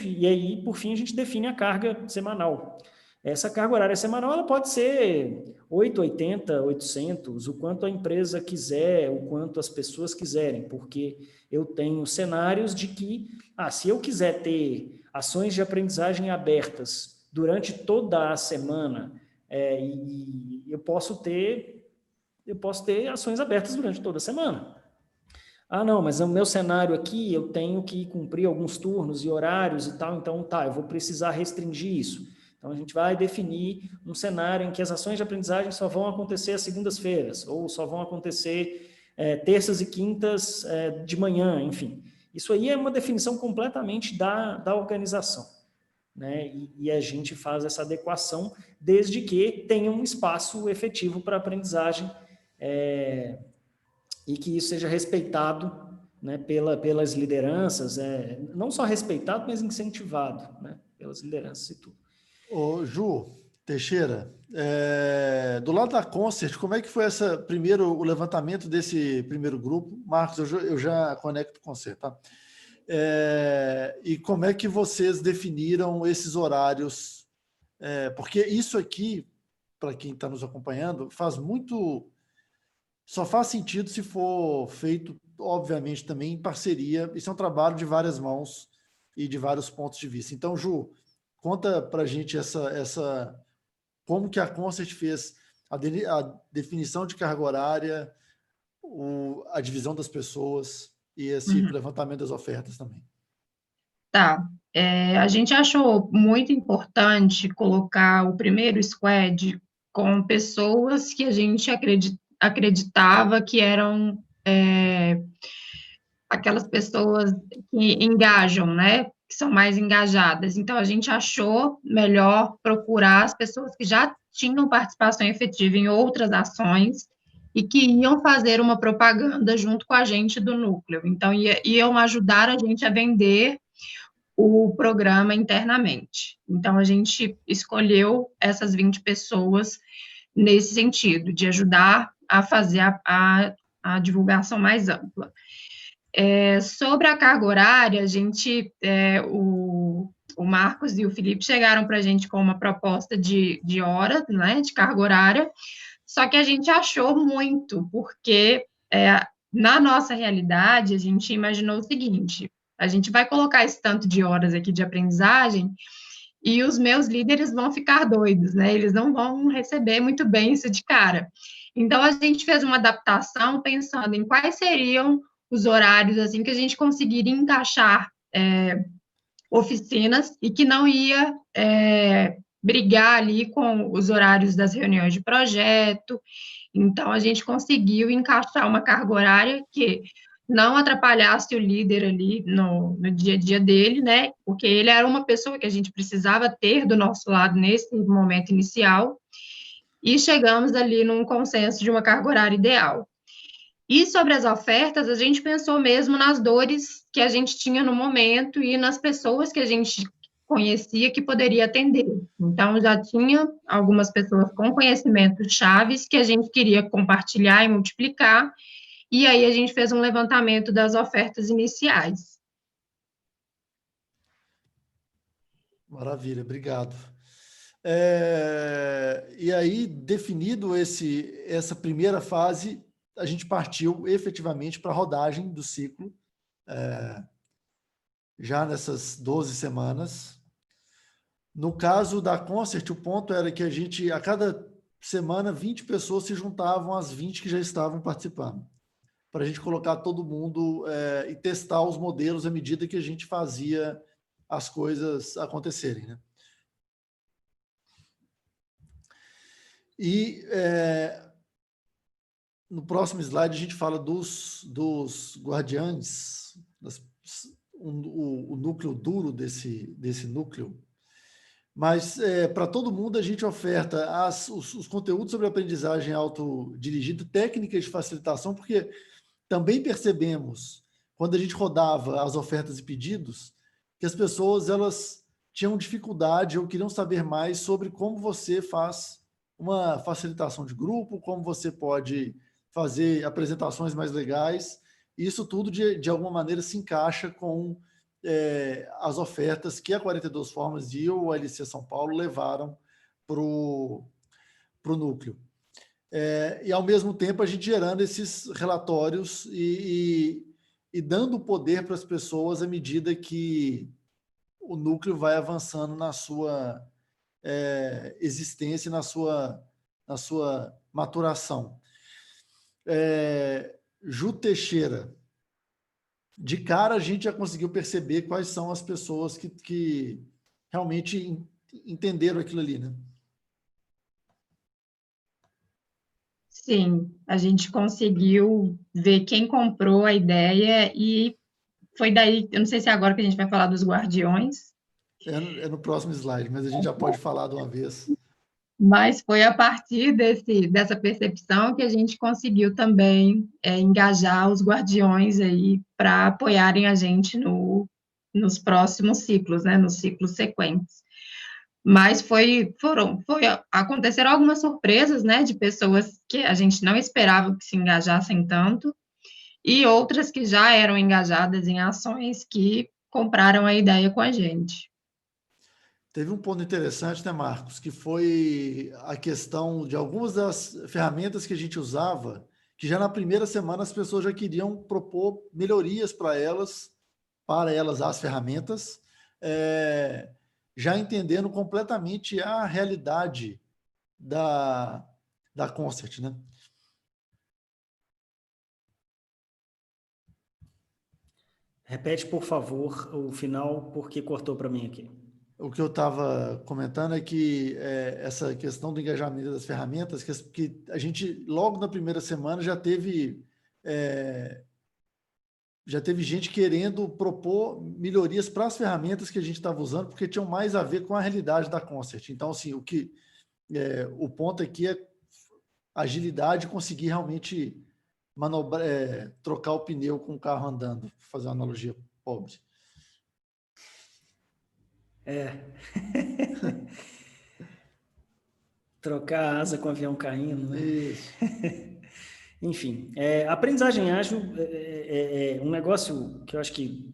E aí, por fim, a gente define a carga semanal. Essa carga horária semanal ela pode ser 880, 800, o quanto a empresa quiser, o quanto as pessoas quiserem, porque eu tenho cenários de que, se eu quiser ter ações de aprendizagem abertas durante toda a semana, e eu posso ter ações abertas durante toda a semana. Não, mas no meu cenário aqui eu tenho que cumprir alguns turnos e horários e tal, então eu vou precisar restringir isso. Então a gente vai definir um cenário em que as ações de aprendizagem só vão acontecer às segundas-feiras, ou só vão acontecer terças e quintas de manhã, enfim. Isso aí é uma definição completamente da organização. Né? E a gente faz essa adequação desde que tenha um espaço efetivo para aprendizagem e que isso seja respeitado, né, pelas lideranças, não só respeitado, mas incentivado, né, pelas lideranças e tudo. Ô, Ju, Teixeira, do lado da Concert, como é que foi o levantamento desse primeiro grupo? Marcos, eu já conecto com você, tá? E como é que vocês definiram esses horários? Porque isso aqui, para quem está nos acompanhando, só faz sentido se for feito, obviamente, também em parceria. Isso é um trabalho de várias mãos e de vários pontos de vista. Então, Ju, conta para a gente como que a Concert fez a definição de carga horária, a divisão das pessoas e esse levantamento das ofertas também. Tá. A gente achou muito importante colocar o primeiro squad com pessoas que a gente acreditava que eram aquelas pessoas que engajam, né? Que são mais engajadas. Então, a gente achou melhor procurar as pessoas que já tinham participação efetiva em outras ações e que iam fazer uma propaganda junto com a gente do núcleo. Então, iam ajudar a gente a vender o programa internamente. Então, a gente escolheu essas 20 pessoas nesse sentido, de ajudar a fazer a divulgação mais ampla. Sobre a carga horária, o Marcos e o Felipe chegaram para a gente com uma proposta de horas, né, de carga horária, só que a gente achou muito, porque na nossa realidade, a gente imaginou o seguinte: a gente vai colocar esse tanto de horas aqui de aprendizagem e os meus líderes vão ficar doidos, né? Eles não vão receber muito bem isso de cara. Então, a gente fez uma adaptação pensando em quais seriam os horários, assim, que a gente conseguiria encaixar oficinas e que não ia brigar ali com os horários das reuniões de projeto. Então, a gente conseguiu encaixar uma carga horária que não atrapalhasse o líder ali no dia a dia dele, né? Porque ele era uma pessoa que a gente precisava ter do nosso lado nesse momento inicial, e chegamos ali num consenso de uma carga horária ideal. E sobre as ofertas, a gente pensou mesmo nas dores que a gente tinha no momento e nas pessoas que a gente conhecia que poderia atender. Então, já tinha algumas pessoas com conhecimentos chaves que a gente queria compartilhar e multiplicar, e aí a gente fez um levantamento das ofertas iniciais. Maravilha, obrigado. E aí, definido essa primeira fase, a gente partiu efetivamente para a rodagem do ciclo, já nessas 12 semanas. No caso da Concert, o ponto era que a cada semana, 20 pessoas se juntavam às 20 que já estavam participando, para a gente colocar todo mundo e testar os modelos à medida que a gente fazia as coisas acontecerem, né? E no próximo slide a gente fala dos guardiães, o núcleo duro desse núcleo. Mas para todo mundo a gente oferta os conteúdos sobre aprendizagem autodirigida, técnicas de facilitação, porque também percebemos, quando a gente rodava as ofertas e pedidos, que as pessoas elas tinham dificuldade ou queriam saber mais sobre como você faz uma facilitação de grupo, como você pode fazer apresentações mais legais. Isso tudo, de alguma maneira, se encaixa com as ofertas que a 42 Formas e o LC São Paulo levaram para o núcleo. E, ao mesmo tempo, a gente gerando esses relatórios e dando poder para as pessoas à medida que o núcleo vai avançando na sua existência, na sua maturação. Ju Teixeira, de cara a gente já conseguiu perceber quais são as pessoas que realmente entenderam aquilo ali, né? Sim, a gente conseguiu ver quem comprou a ideia e foi daí, eu não sei se é agora que a gente vai falar dos guardiões. É no próximo slide, mas a gente já pode falar de uma vez. Mas foi a partir dessa percepção que a gente conseguiu também engajar os guardiões aí para apoiarem a gente nos próximos ciclos, né, nos ciclos sequentes. Mas aconteceram algumas surpresas, né, de pessoas que a gente não esperava que se engajassem tanto, e outras que já eram engajadas em ações que compraram a ideia com a gente. Teve um ponto interessante, né, Marcos, que foi a questão de algumas das ferramentas que a gente usava, que já na primeira semana as pessoas já queriam propor melhorias para elas as ferramentas, já entendendo completamente a realidade da Concert, né? Repete, por favor, o final, porque cortou para mim aqui. O que eu estava comentando é que essa questão do engajamento das ferramentas, que a gente, logo na primeira semana, já teve gente querendo propor melhorias para as ferramentas que a gente estava usando, porque tinham mais a ver com a realidade da Concert. Então, assim, o ponto aqui é agilidade, conseguir realmente trocar o pneu com o carro andando, fazer uma analogia pobre. Trocar a asa com o avião caindo, né? Isso. Enfim, aprendizagem ágil é um negócio que eu acho que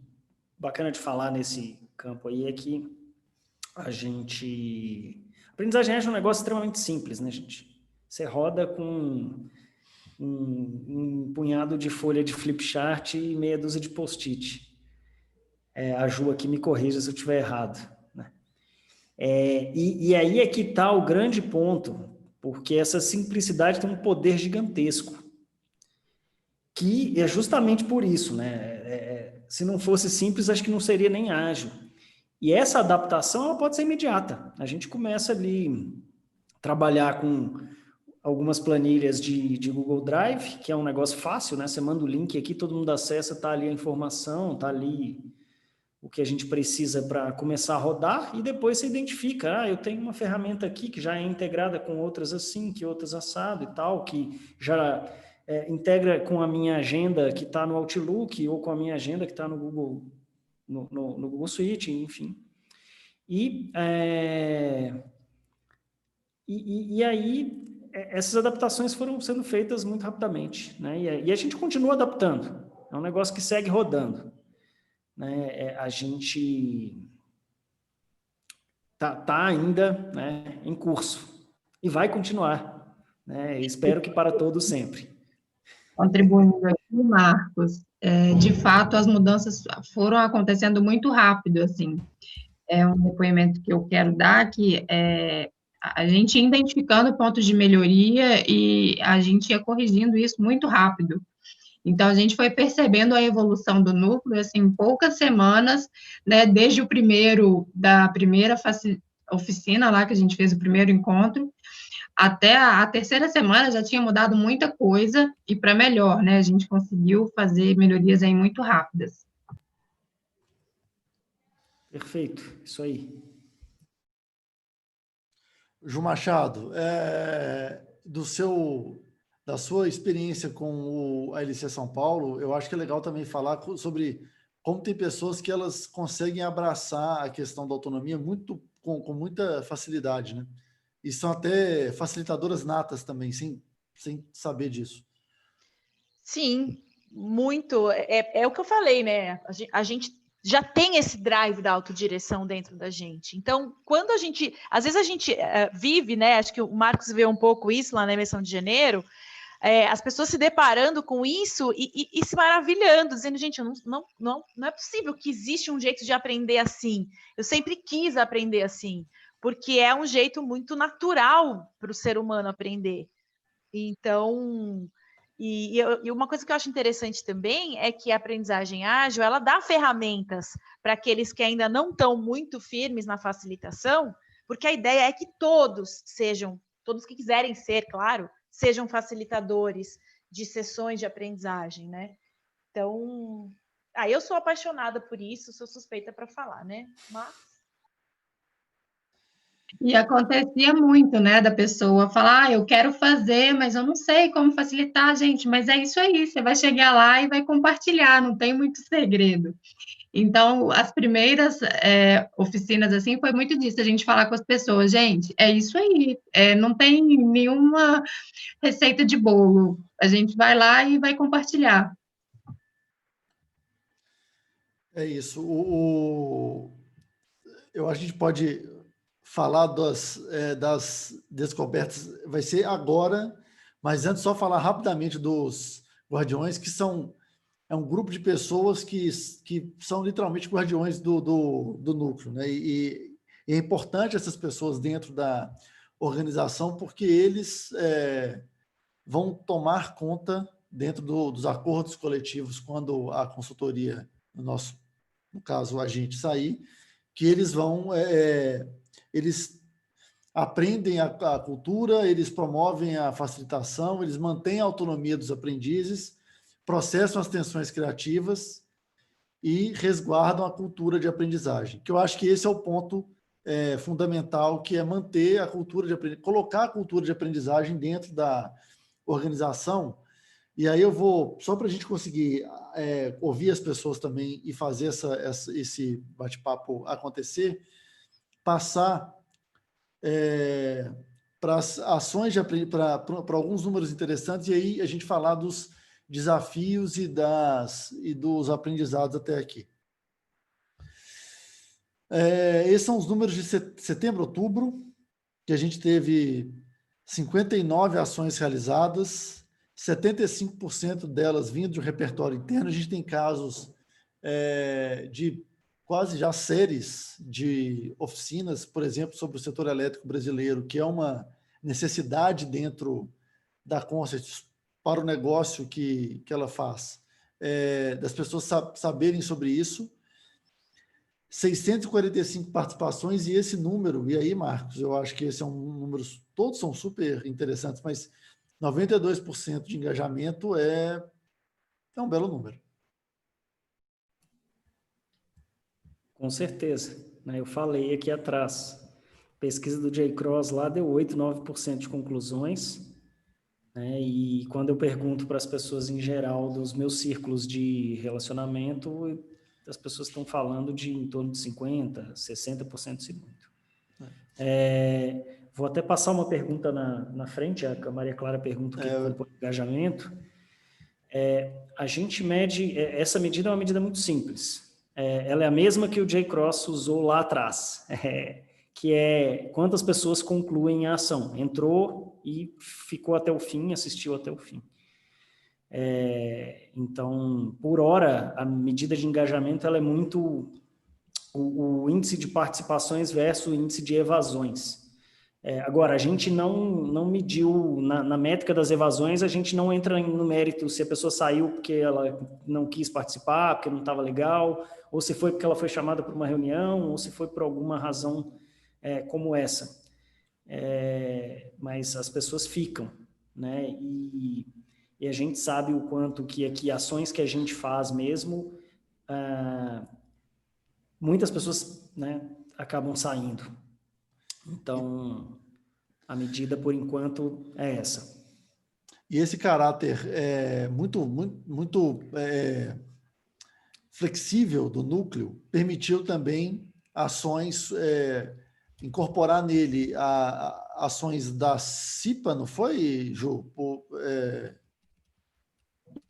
bacana de falar nesse campo aí é que aprendizagem ágil é um negócio extremamente simples, né, gente? Você roda com um punhado de folha de flipchart e meia dúzia de post-it. A Ju aqui me corrija se eu estiver errado, né? E aí é que está o grande ponto, porque essa simplicidade tem um poder gigantesco, que é justamente por isso, né? Se não fosse simples, acho que não seria nem ágil. E essa adaptação ela pode ser imediata. A gente começa ali a trabalhar com algumas planilhas de Google Drive, que é um negócio fácil, né? Você manda o link aqui, todo mundo acessa, está ali a informação, está ali o que a gente precisa para começar a rodar, e depois você identifica, eu tenho uma ferramenta aqui que já é integrada com outras assim, que outras assado e tal, que já integra com a minha agenda que está no Outlook, ou com a minha agenda que está no Google, no Google Suite, enfim. E aí, essas adaptações foram sendo feitas muito rapidamente, né? E a gente continua adaptando, é um negócio que segue rodando, né? A gente tá ainda, né, em curso e vai continuar, né? Espero que para todos sempre. Contribuindo aqui, Marcos, de fato, as mudanças foram acontecendo muito rápido, assim. É um depoimento que eu quero dar, que a gente ia identificando pontos de melhoria e a gente ia corrigindo isso muito rápido. Então, a gente foi percebendo a evolução do núcleo, assim, em poucas semanas, né, desde da primeira oficina lá, que a gente fez o primeiro encontro, até a terceira semana já tinha mudado muita coisa, e para melhor, né, a gente conseguiu fazer melhorias aí muito rápidas. Perfeito, isso aí. Ju Machado, da sua experiência com a LC São Paulo, eu acho que é legal também falar sobre como tem pessoas que elas conseguem abraçar a questão da autonomia com muita facilidade, né? E são até facilitadoras natas também, sem saber disso. Sim, muito. É o que eu falei, né? A gente já tem esse drive da autodireção dentro da gente. Então, quando às vezes a gente vive, né? Acho que o Marcos vê um pouco isso lá na eleição de janeiro, as pessoas se deparando com isso e se maravilhando, dizendo, gente, não é possível que existe um jeito de aprender assim. Eu sempre quis aprender assim, porque é um jeito muito natural para o ser humano aprender. Então, e uma coisa que eu acho interessante também é que a aprendizagem ágil, ela dá ferramentas para aqueles que ainda não estão muito firmes na facilitação, porque a ideia é que todos que quiserem ser, claro, sejam facilitadores de sessões de aprendizagem, né? Então, eu sou apaixonada por isso, sou suspeita para falar, né? Mas E acontecia muito, né, da pessoa falar, eu quero fazer, mas eu não sei como facilitar, gente, mas é isso aí, você vai chegar lá e vai compartilhar, não tem muito segredo. Então, as primeiras oficinas, assim, foi muito disso, a gente falar com as pessoas, gente, é isso aí, não tem nenhuma receita de bolo, a gente vai lá e vai compartilhar. É isso. Eu acho que a gente pode falar das descobertas, vai ser agora, mas antes só falar rapidamente dos guardiões, é um grupo de pessoas que são literalmente guardiões do núcleo, né? E é importante essas pessoas dentro da organização, porque eles vão tomar conta dentro dos acordos coletivos quando a consultoria, no caso, a gente sair, que eles aprendem a cultura, eles promovem a facilitação, eles mantêm a autonomia dos aprendizes, processam as tensões criativas e resguardam a cultura de aprendizagem. Que eu acho que esse é o ponto fundamental, que é manter a cultura de aprendizagem, colocar a cultura de aprendizagem dentro da organização. E aí eu vou, só para a gente conseguir ouvir as pessoas também e fazer esse bate-papo acontecer, passar para as ações de para alguns números interessantes, e aí a gente falar dos desafios e dos aprendizados até aqui. Esses são os números de setembro, outubro, que a gente teve 59 ações realizadas, 75% delas vindo de um repertório interno. A gente tem casos de quase já séries de oficinas, por exemplo, sobre o setor elétrico brasileiro, que é uma necessidade dentro da Concert para o negócio que ela faz, das pessoas saberem sobre isso. 645 participações, e esse número, e aí, Marcos, eu acho que esse é um número, todos são super interessantes, mas 92% de engajamento é um belo número. Com certeza, né? Eu falei aqui atrás, pesquisa do J-Cross lá deu 8, 9% de conclusões, né? E quando eu pergunto para as pessoas em geral dos meus círculos de relacionamento, as pessoas estão falando de em torno de 50%, 60% se muito. Vou até passar uma pergunta na frente, a Maria Clara pergunta o que compõe engajamento. A gente mede, essa medida é uma medida muito simples. Ela é a mesma que o J-Cross usou lá atrás, que é quantas pessoas concluem a ação. Entrou e ficou até o fim, assistiu até o fim. Então, por hora, a medida de engajamento ela é muito o índice de participações versus o índice de evasões. Agora, a gente não mediu, na métrica das evasões, a gente não entra no mérito se a pessoa saiu porque ela não quis participar, porque não estava legal, ou se foi porque ela foi chamada para uma reunião, ou se foi por alguma razão como essa. Mas as pessoas ficam, né? E a gente sabe o quanto que aqui ações que a gente faz mesmo, muitas pessoas, né, acabam saindo. Então, a medida, por enquanto, é essa. E esse caráter muito flexível do núcleo permitiu também ações, incorporar nele ações da CIPA, não foi, Ju?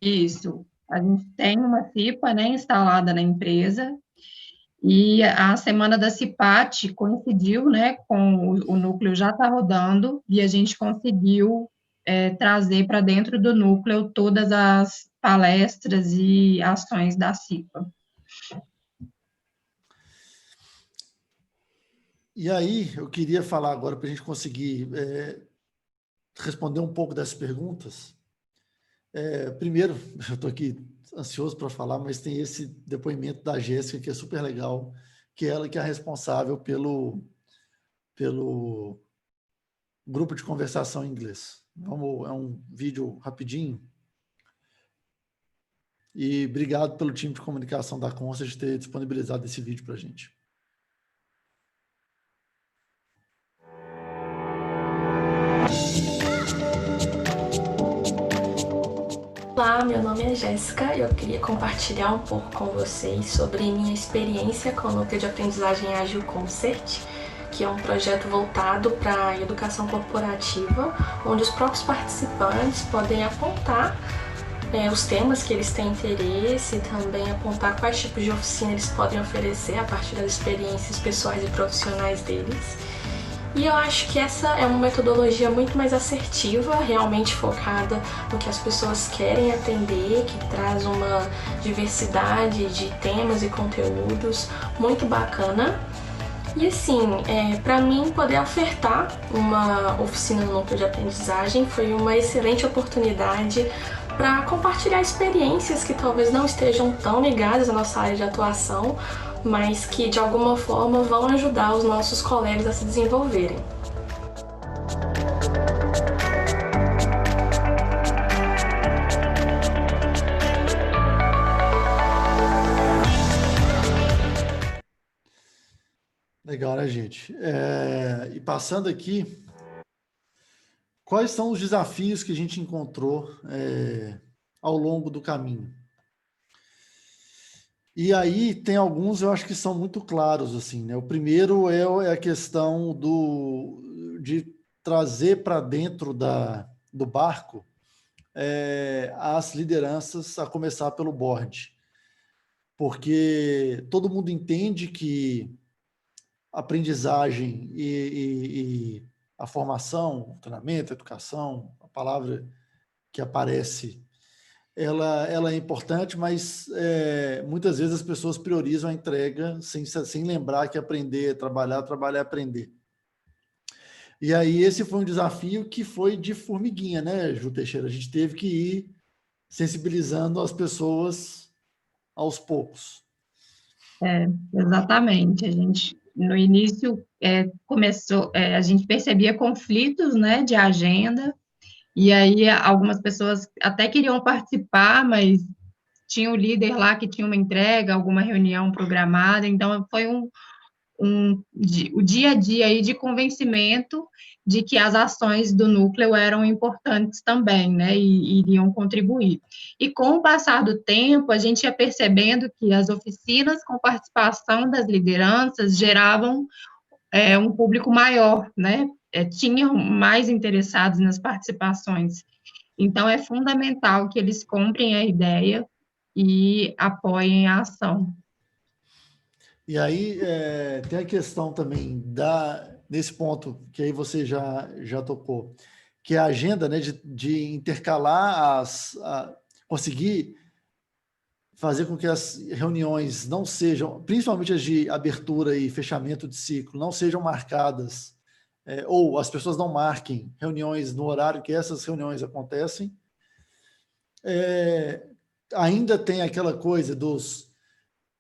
Isso. A gente tem uma CIPA, né, instalada na empresa, e a semana da CIPAT coincidiu, né, com o núcleo já está rodando, e a gente conseguiu trazer para dentro do núcleo todas as palestras e ações da CIPA. E aí, eu queria falar agora, para a gente conseguir responder um pouco dessas perguntas. Primeiro, eu estou aqui ansioso para falar, mas tem esse depoimento da Jéssica, que é super legal, que é ela que é a responsável pelo grupo de conversação em inglês. É um vídeo rapidinho. E obrigado pelo time de comunicação da Concert de ter disponibilizado esse vídeo para a gente. Olá, meu nome é Jéssica e eu queria compartilhar um pouco com vocês sobre minha experiência com o Núcleo de Aprendizagem Ágil Concert, que é um projeto voltado para a educação corporativa, onde os próprios participantes podem apontar os temas que eles têm interesse e também apontar quais tipos de oficina eles podem oferecer a partir das experiências pessoais e profissionais deles. E eu acho que essa é uma metodologia muito mais assertiva, realmente focada no que as pessoas querem aprender, que traz uma diversidade de temas e conteúdos muito bacana. E assim, para mim, poder ofertar uma oficina no Núcleo de Aprendizagem foi uma excelente oportunidade para compartilhar experiências que talvez não estejam tão ligadas à nossa área de atuação, mas que de alguma forma vão ajudar os nossos colegas a se desenvolverem. Legal, né, gente? E passando aqui, quais são os desafios que a gente encontrou ao longo do caminho? E aí tem alguns, eu acho que são muito claros, assim, né? O primeiro é a questão de trazer para dentro do barco as lideranças, a começar pelo board. Porque todo mundo entende que aprendizagem e a formação, o treinamento, a educação, a palavra que aparece, ela é importante, mas muitas vezes as pessoas priorizam a entrega sem lembrar que aprender é trabalhar, trabalhar é aprender. E aí esse foi um desafio que foi de formiguinha, né, Ju Teixeira? A gente teve que ir sensibilizando as pessoas aos poucos. Exatamente. A gente, no início, começou, a gente percebia conflitos, né, de agenda, e aí algumas pessoas até queriam participar, mas tinha o líder lá que tinha uma entrega, alguma reunião programada, então foi o dia a dia aí de convencimento de que as ações do núcleo eram importantes também, né, e iriam contribuir. E com o passar do tempo, a gente ia percebendo que as oficinas com participação das lideranças geravam um público maior, né, tinham mais interessados nas participações. Então, é fundamental que eles comprem a ideia e apoiem a ação. E aí tem a questão também nesse ponto que aí você já tocou, que é a agenda, né, de intercalar conseguir fazer com que as reuniões não sejam, principalmente as de abertura e fechamento de ciclo, não sejam marcadas, ou as pessoas não marquem reuniões no horário que essas reuniões acontecem. Ainda tem aquela coisa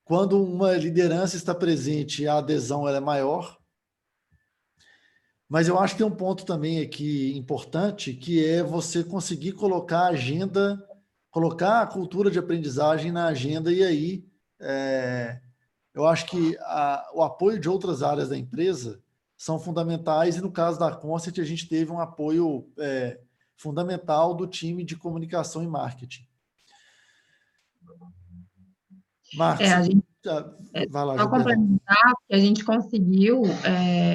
quando uma liderança está presente, a adesão ela é maior. Mas eu acho que tem um ponto também aqui importante, que é você conseguir colocar a agenda, colocar a cultura de aprendizagem na agenda, e aí eu acho que o apoio de outras áreas da empresa são fundamentais, e no caso da Concert, a gente teve um apoio fundamental do time de comunicação e marketing. Marcos, A gente, vai lá, só complementar que a gente conseguiu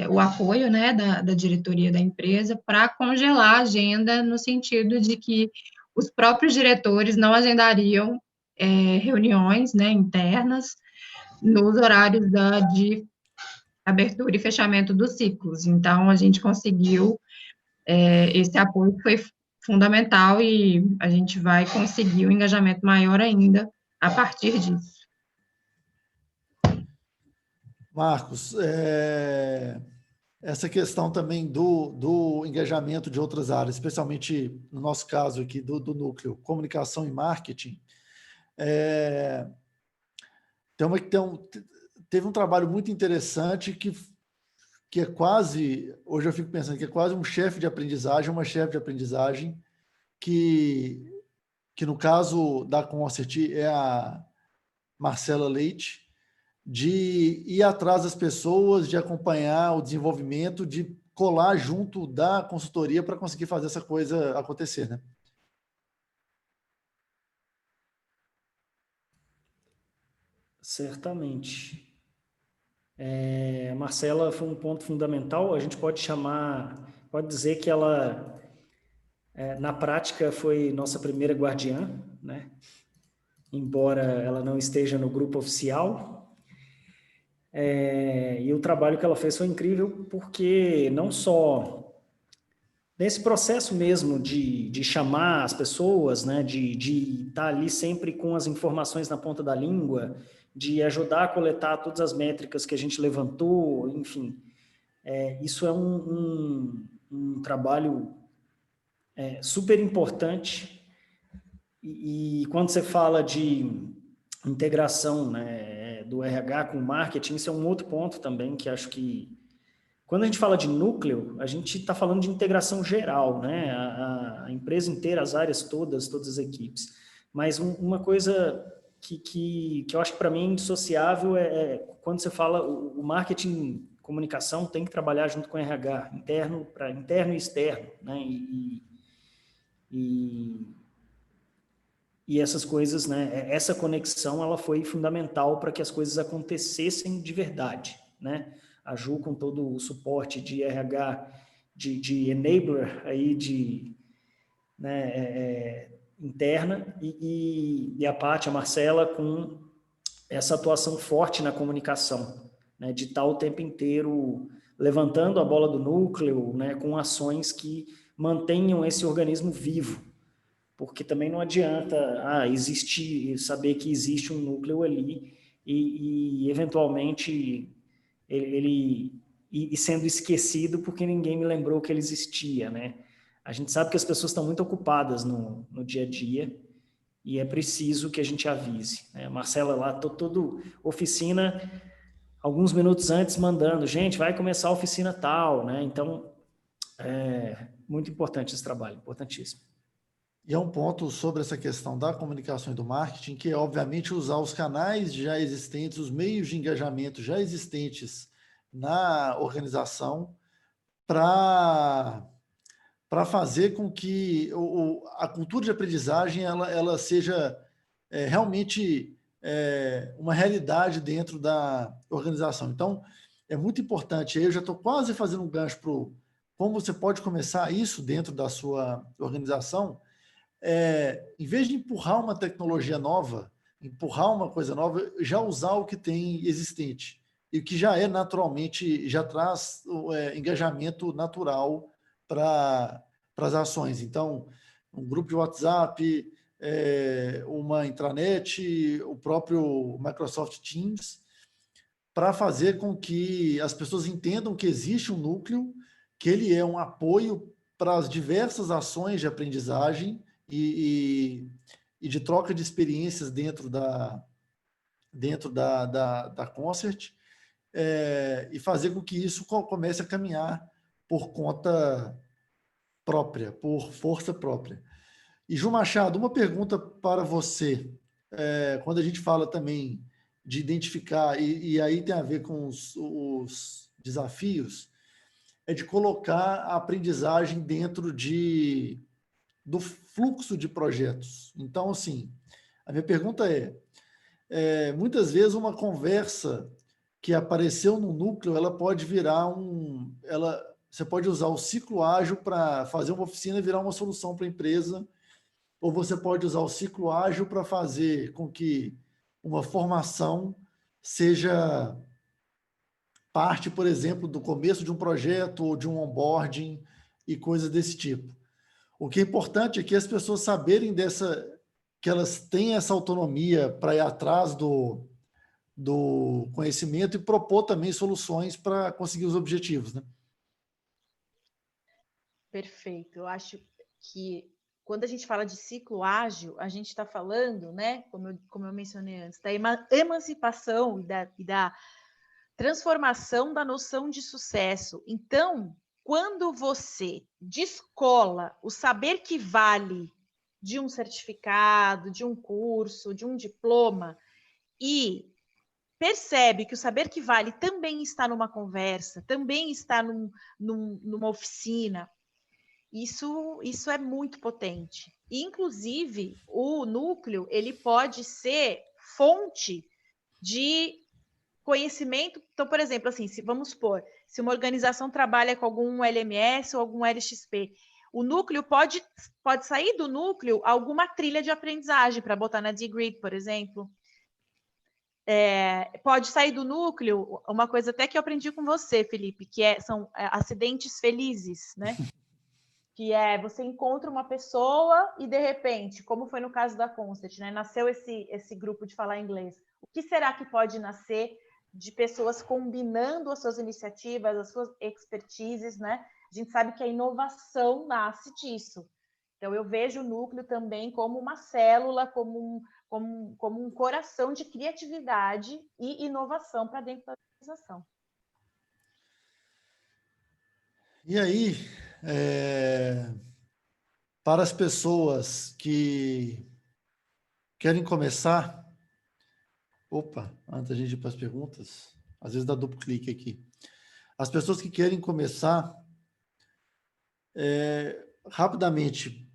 o apoio, né, da diretoria da empresa para congelar a agenda, no sentido de que os próprios diretores não agendariam reuniões, né, internas nos horários de abertura e fechamento dos ciclos. Então, a gente conseguiu esse apoio, que foi fundamental, e a gente vai conseguir um engajamento maior ainda a partir disso. Marcos, essa questão também do engajamento de outras áreas, especialmente no nosso caso aqui do núcleo, comunicação e marketing, teve um trabalho muito interessante que é quase, hoje eu fico pensando que é quase um chefe de aprendizagem, uma chefe de aprendizagem, que no caso da Concert é a Marcela Leite, de ir atrás das pessoas, de acompanhar o desenvolvimento, de colar junto da consultoria para conseguir fazer essa coisa acontecer, né? Certamente. A Marcela foi um ponto fundamental. A gente pode dizer que ela, na prática, foi nossa primeira guardiã, né? Embora ela não esteja no grupo oficial. E o trabalho que ela fez foi incrível, porque não só nesse processo mesmo de chamar as pessoas, né, de estar ali sempre com as informações na ponta da língua, de ajudar a coletar todas as métricas que a gente levantou, enfim. Isso é um trabalho super importante. E quando você fala de integração, né, do RH com o marketing, isso é um outro ponto também que acho que, quando a gente fala de núcleo, a gente está falando de integração geral, né? A empresa inteira, as áreas todas as equipes. Mas uma coisa que eu acho que para mim é indissociável é quando você fala o marketing, comunicação tem que trabalhar junto com o RH, interno e externo, né? E essas coisas, né? Essa conexão, ela foi fundamental para que as coisas acontecessem de verdade, né? A Ju, com todo o suporte de RH, de enabler aí interna, e a Paty, a Marcela, com essa atuação forte na comunicação, né, de estar o tempo inteiro levantando a bola do núcleo, né, com ações que mantenham esse organismo vivo, porque também não adianta saber que existe um núcleo ali e eventualmente ele sendo esquecido porque ninguém me lembrou que ele existia, né? A gente sabe que as pessoas estão muito ocupadas no dia a dia e é preciso que a gente avise, né? Marcela lá, toda oficina, alguns minutos antes mandando, gente, vai começar a oficina tal, né? Então, muito importante esse trabalho, importantíssimo. E é um ponto sobre essa questão da comunicação e do marketing, que é, obviamente, usar os canais já existentes, os meios de engajamento já existentes na organização para fazer com que a cultura de aprendizagem ela seja realmente uma realidade dentro da organização. Então, é muito importante. Eu já estou quase fazendo um gancho para como você pode começar isso dentro da sua organização. Em vez de empurrar uma tecnologia nova, empurrar uma coisa nova, já usar o que tem existente e o que já naturalmente, já traz engajamento natural para as ações. Então, um grupo de WhatsApp, uma intranet, o próprio Microsoft Teams, para fazer com que as pessoas entendam que existe um núcleo, que ele é um apoio para as diversas ações de aprendizagem e de troca de experiências dentro da Concert, e fazer com que isso comece a caminhar por conta própria, por força própria. E, Ju Machado, uma pergunta para você. Quando a gente fala também de identificar, e aí tem a ver com os desafios, é de colocar a aprendizagem dentro do fluxo de projetos. Então, assim, a minha pergunta muitas vezes uma conversa que apareceu no núcleo, ela pode virar você pode usar o ciclo ágil para fazer uma oficina e virar uma solução para a empresa, ou você pode usar o ciclo ágil para fazer com que uma formação seja parte, por exemplo, do começo de um projeto ou de um onboarding e coisas desse tipo. O que é importante é que as pessoas saberem que elas têm essa autonomia para ir atrás do conhecimento e propor também soluções para conseguir os objetivos, né? Perfeito. Eu acho que quando a gente fala de ciclo ágil, a gente está falando, né, como eu mencionei antes, da emancipação e da transformação da noção de sucesso. Então, quando você descola o saber que vale de um certificado, de um curso, de um diploma, e percebe que o saber que vale também está numa conversa, também está numa oficina, isso é muito potente. Inclusive, o núcleo ele pode ser fonte de conhecimento. Então, por exemplo, assim, vamos supor, se uma organização trabalha com algum LMS ou algum LXP, o núcleo pode sair do núcleo alguma trilha de aprendizagem para botar na Dgrid, por exemplo. Pode sair do núcleo uma coisa até que eu aprendi com você, Felipe, que são acidentes felizes, né? Que você encontra uma pessoa e, de repente, como foi no caso da Concert, né? Nasceu esse grupo de falar inglês. O que será que pode nascer de pessoas combinando as suas iniciativas, as suas expertises, né? A gente sabe que a inovação nasce disso. Então, eu vejo o núcleo também como uma célula, como um coração de criatividade e inovação para dentro da organização. E aí, para as pessoas que querem começar... Opa, antes da gente ir para as perguntas, às vezes dá duplo clique aqui. As pessoas que querem começar, rapidamente,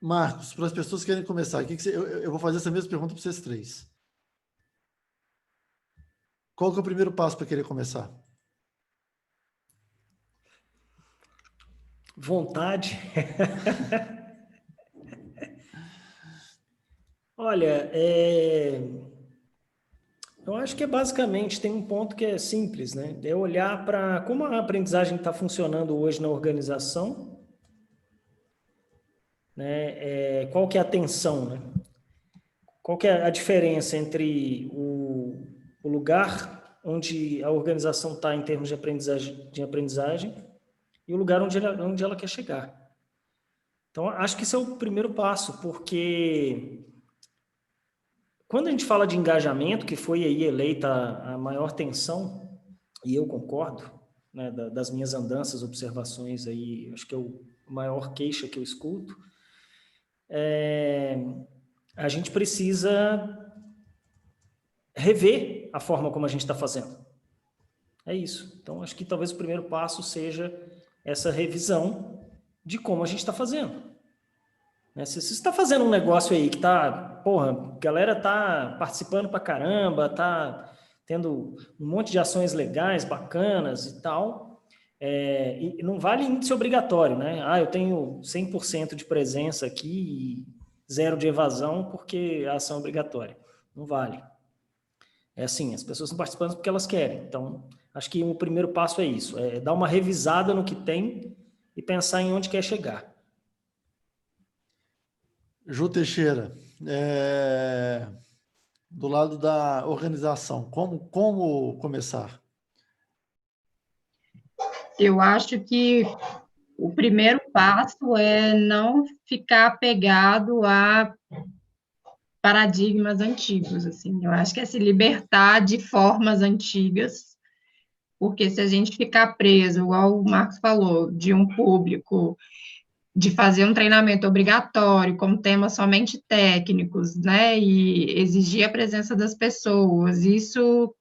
Marcos, para as pessoas que querem começar, eu vou fazer essa mesma pergunta para vocês três. Qual que é o primeiro passo para querer começar? Vontade. Olha, eu acho que basicamente tem um ponto que é simples, né? É olhar para como a aprendizagem está funcionando hoje na organização, né? Qual que é a tensão, né? Qual que é a diferença entre o lugar onde a organização está em termos de aprendizagem e o lugar onde ela quer chegar. Então, acho que esse é o primeiro passo, porque quando a gente fala de engajamento, que foi aí eleita a maior tensão, e eu concordo, né, das minhas andanças, observações aí, acho que é o maior queixa que eu escuto, a gente precisa rever a forma como a gente está fazendo. É isso. Então, acho que talvez o primeiro passo seja essa revisão de como a gente está fazendo. Se você está fazendo um negócio aí que a galera está participando pra caramba, está tendo um monte de ações legais, bacanas e tal, e não vale índice obrigatório, né? Eu tenho 100% de presença aqui e 0 de evasão porque a ação é obrigatória. Não vale. É assim, as pessoas estão participando porque elas querem. Então, acho que o primeiro passo é isso, dar uma revisada no que tem e pensar em onde quer chegar. Ju Teixeira, do lado da organização, como começar? Eu acho que o primeiro passo é não ficar apegado a paradigmas antigos, assim. Eu acho que é se libertar de formas antigas, porque se a gente ficar preso, igual o Marcos falou, de um público, de fazer um treinamento obrigatório com temas somente técnicos, né, e exigir a presença das pessoas, isso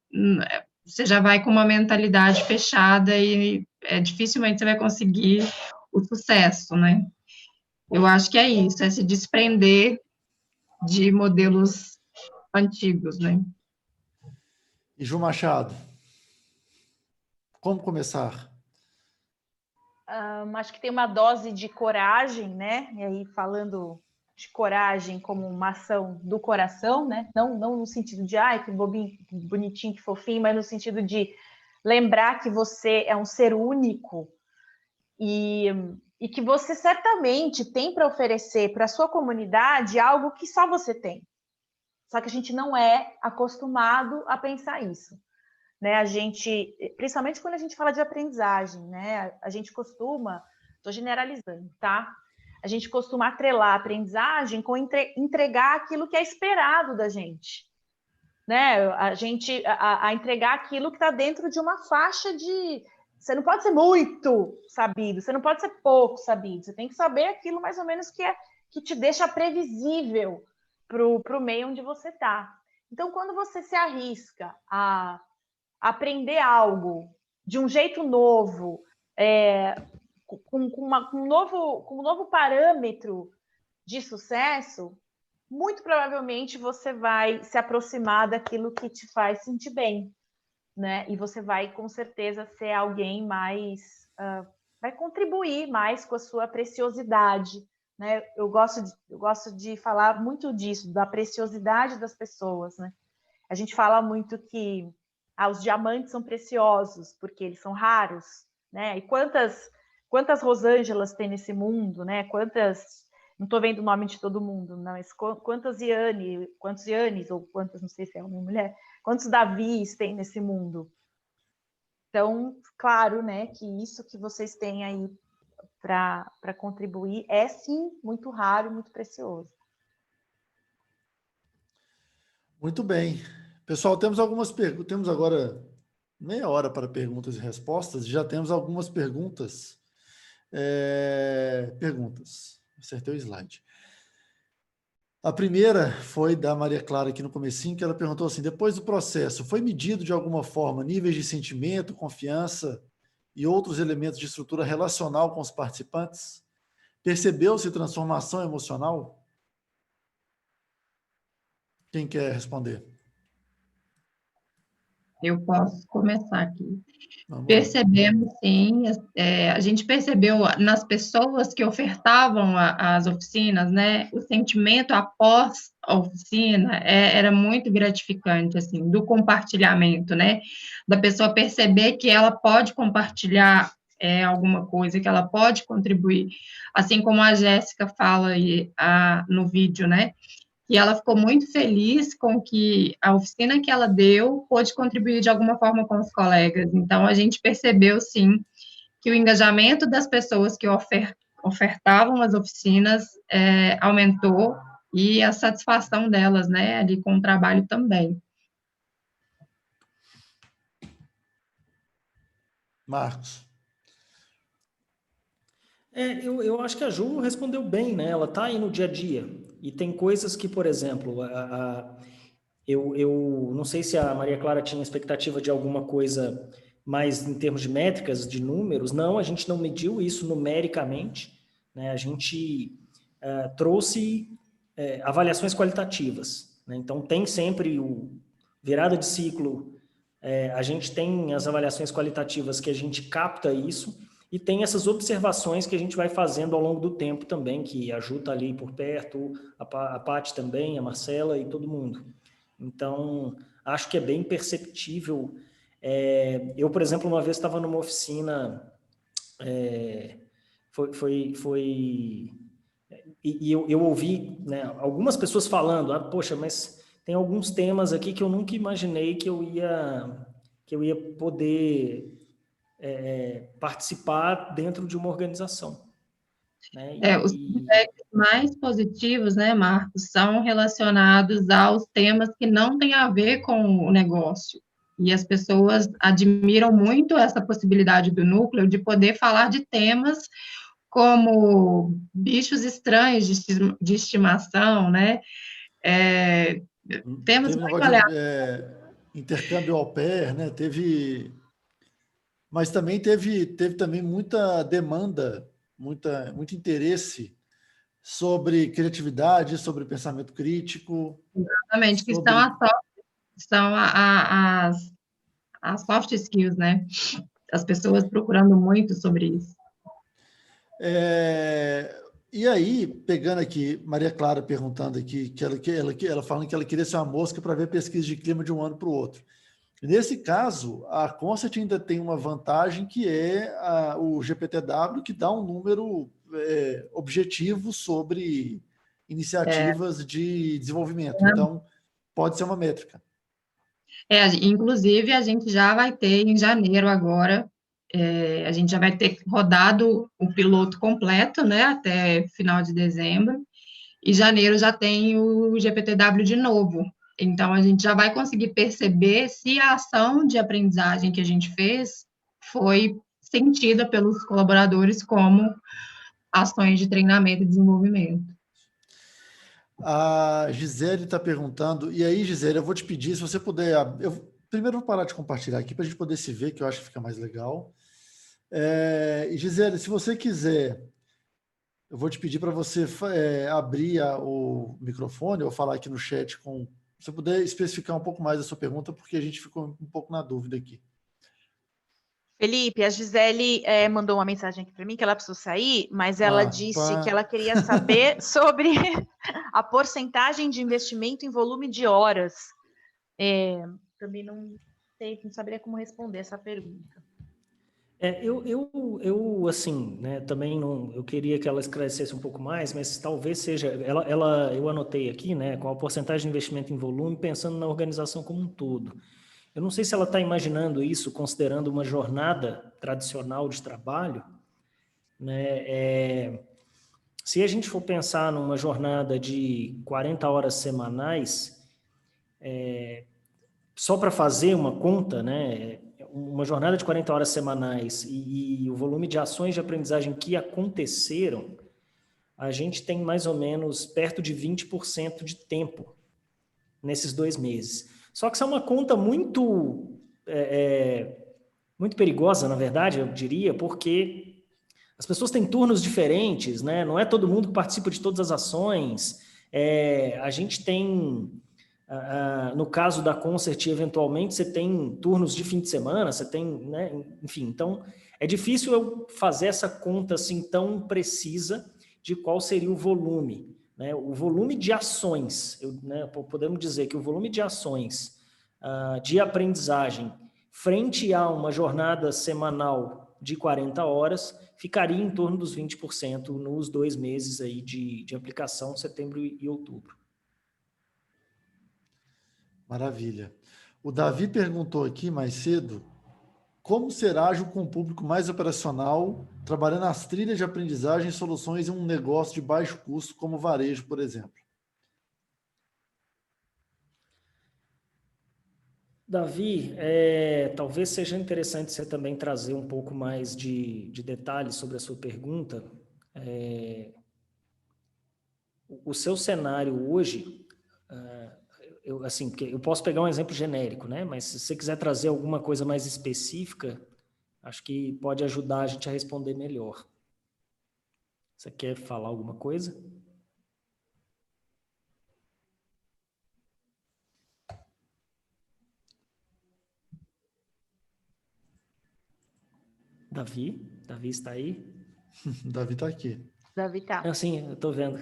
você já vai com uma mentalidade fechada e dificilmente você vai conseguir o sucesso, né? Eu acho que é isso, é se desprender de modelos antigos, né? E Ju Machado, como começar? Acho que tem uma dose de coragem, né? E aí, falando de coragem como uma ação do coração, né? Não no sentido de, que bobinho, que bonitinho, que fofinho, mas no sentido de lembrar que você é um ser único e que você certamente tem para oferecer para a sua comunidade algo que só você tem. Só que a gente não é acostumado a pensar isso. Né, a gente, principalmente quando a gente fala de aprendizagem, né, a gente costuma, estou generalizando, tá? A gente costuma atrelar a aprendizagem com entregar aquilo que é esperado da gente, né? A entregar aquilo que está dentro de uma faixa de... Você não pode ser muito sabido, você não pode ser pouco sabido, você tem que saber aquilo mais ou menos que te deixa previsível para o meio onde você está. Então, quando você se arrisca a aprender algo de um jeito novo, com um novo parâmetro de sucesso, muito provavelmente você vai se aproximar daquilo que te faz sentir bem, né? E você vai, com certeza, ser alguém mais... vai contribuir mais com a sua preciosidade, né? Eu gosto de falar muito disso, da preciosidade das pessoas, né? A gente fala muito que os diamantes são preciosos porque eles são raros, né? E quantas Rosângelas tem nesse mundo, né? Não estou vendo o nome de todo mundo, não, mas quantos Ianes, ou quantas, não sei se é homem ou mulher, quantos Davis tem nesse mundo? Então, claro, né, que isso que vocês têm aí para contribuir é, sim, muito raro e muito precioso. Muito bem. Pessoal, temos algumas perguntas. Temos agora meia hora para perguntas e respostas. Já temos algumas perguntas. Acertei o slide. A primeira foi da Maria Clara aqui no comecinho, que ela perguntou assim: depois do processo, foi medido de alguma forma níveis de sentimento, confiança e outros elementos de estrutura relacional com os participantes? Percebeu-se transformação emocional? Quem quer responder? Eu posso começar aqui. Vamos lá. Percebemos, sim, a gente percebeu nas pessoas que ofertavam as oficinas, né, o sentimento após a oficina era muito gratificante, assim, do compartilhamento, né, da pessoa perceber que ela pode compartilhar alguma coisa, que ela pode contribuir, assim como a Jéssica fala aí no vídeo, né, e ela ficou muito feliz com que a oficina que ela deu pôde contribuir de alguma forma com os colegas. Então, a gente percebeu, sim, que o engajamento das pessoas que ofertavam as oficinas aumentou e a satisfação delas, né, ali com o trabalho também. Marcos. Eu acho que a Ju respondeu bem, né? Ela está aí no dia a dia. E tem coisas que, por exemplo, eu não sei se a Maria Clara tinha expectativa de alguma coisa mais em termos de métricas, de números. Não, a gente não mediu isso numericamente, né? A gente trouxe avaliações qualitativas, né? Então, tem sempre o virada de ciclo, a gente tem as avaliações qualitativas que a gente capta isso, e tem essas observações que a gente vai fazendo ao longo do tempo também, que a Ju está ali por perto, a Paty também, a Marcela e todo mundo. Então, acho que é bem perceptível. Eu, por exemplo, uma vez estava numa oficina, e eu ouvi, né, algumas pessoas falando, poxa, mas tem alguns temas aqui que eu nunca imaginei que eu ia poder participar dentro de uma organização. Né? Os feedbacks mais positivos, né, Marcos, são relacionados aos temas que não têm a ver com o negócio. E as pessoas admiram muito essa possibilidade do núcleo de poder falar de temas como bichos estranhos de estimação, né? Temas Teve um muito negócio aleatórios. de intercâmbio au pair, né? Mas também teve também muita demanda, muito interesse sobre criatividade, sobre pensamento crítico. Exatamente, que sobre... são as soft skills, né? As pessoas procurando muito sobre isso. E aí, pegando aqui, Maria Clara perguntando aqui, ela falando que ela queria ser uma mosca para ver pesquisa de clima de um ano para o outro. Nesse caso, a Concert ainda tem uma vantagem que é o GPTW, que dá um número objetivo sobre iniciativas de desenvolvimento. Então, pode ser uma métrica. Inclusive, a gente já vai ter em janeiro agora, a gente já vai ter rodado o piloto completo, né, até final de dezembro, e janeiro já tem o GPTW de novo. Então, a gente já vai conseguir perceber se a ação de aprendizagem que a gente fez foi sentida pelos colaboradores como ações de treinamento e desenvolvimento. A Gisele está perguntando, e aí, Gisele, eu vou te pedir, se você puder... Primeiro, eu vou parar de compartilhar aqui para a gente poder se ver, que eu acho que fica mais legal. E, Gisele, se você quiser eu vou te pedir para você abrir o microfone ou falar aqui no chat se você puder especificar um pouco mais a sua pergunta, porque a gente ficou um pouco na dúvida aqui. Felipe, a Gisele mandou uma mensagem aqui para mim que ela precisou sair, mas ela disse que ela queria saber sobre a porcentagem de investimento em volume de horas. Também não saberia como responder essa pergunta. Eu assim, né, também não, eu queria que ela esclarecesse um pouco mais, mas talvez seja, eu anotei aqui, né, com a porcentagem de investimento em volume, pensando na organização como um todo. Eu não sei se ela está imaginando isso, considerando uma jornada tradicional de trabalho, né, se a gente for pensar numa jornada de 40 horas semanais, só para fazer uma conta, né, uma jornada de 40 horas semanais e o volume de ações de aprendizagem que aconteceram, a gente tem mais ou menos perto de 20% de tempo nesses 2 meses. Só que isso é uma conta muito, muito perigosa, na verdade, eu diria, porque as pessoas têm turnos diferentes, né? Não é todo mundo que participa de todas as ações. A gente tem... no caso da Concert, eventualmente, você tem turnos de fim de semana, você tem, né, enfim, então é difícil eu fazer essa conta assim tão precisa de qual seria o volume, né? O volume de ações, né, podemos dizer que o volume de ações de aprendizagem frente a uma jornada semanal de 40 horas ficaria em torno dos 20% nos 2 meses aí de aplicação, setembro e outubro. Maravilha. O Davi perguntou aqui mais cedo, como ser ágil com um público mais operacional, trabalhando as trilhas de aprendizagem e soluções em um negócio de baixo custo, como varejo, por exemplo? Davi, talvez seja interessante você também trazer um pouco mais de detalhes sobre a sua pergunta. O seu cenário hoje... assim, eu posso pegar um exemplo genérico, né? Mas se você quiser trazer alguma coisa mais específica, acho que pode ajudar a gente a responder melhor. Você quer falar alguma coisa? Davi está aí? Davi está aqui. Davi tá. Sim, eu estou vendo.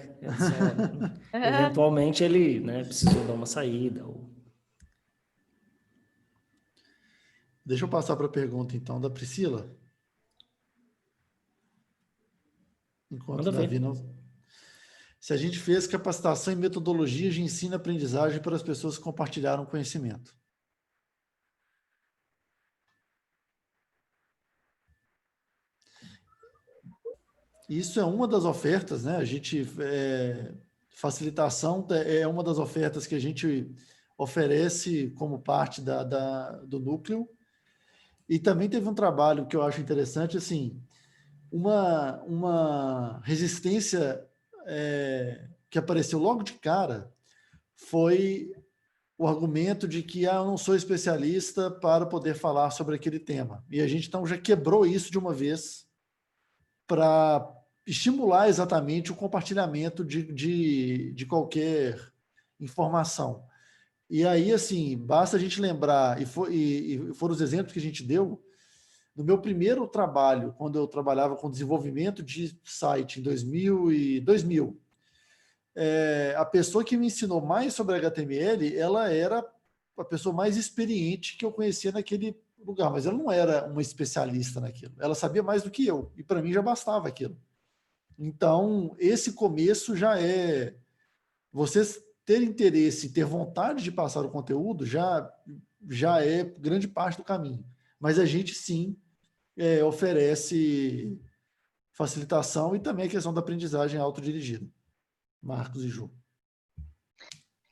Eventualmente ele, né, precisou dar uma saída. Deixa eu passar para a pergunta, então, da Priscila. Enquanto o Davi não... Se a gente fez capacitação em metodologias de ensino e aprendizagem para as pessoas que compartilharam conhecimento. Isso é uma das ofertas, né? A gente... facilitação é uma das ofertas que a gente oferece como parte do núcleo. E também teve um trabalho que eu acho interessante, assim, uma resistência que apareceu logo de cara foi o argumento de que eu não sou especialista para poder falar sobre aquele tema. E a gente então já quebrou isso de uma vez para estimular exatamente o compartilhamento de qualquer informação. E aí, assim, basta a gente lembrar, e foram os exemplos que a gente deu, no meu primeiro trabalho, quando eu trabalhava com desenvolvimento de site em 2000, a pessoa que me ensinou mais sobre HTML, ela era a pessoa mais experiente que eu conhecia naquele lugar, mas ela não era uma especialista naquilo. Ela sabia mais do que eu, e para mim já bastava aquilo. Então, esse começo já é... Vocês ter interesse, ter vontade de passar o conteúdo já é grande parte do caminho. Mas a gente, sim, oferece facilitação e também a questão da aprendizagem autodirigida. Marcos e Ju.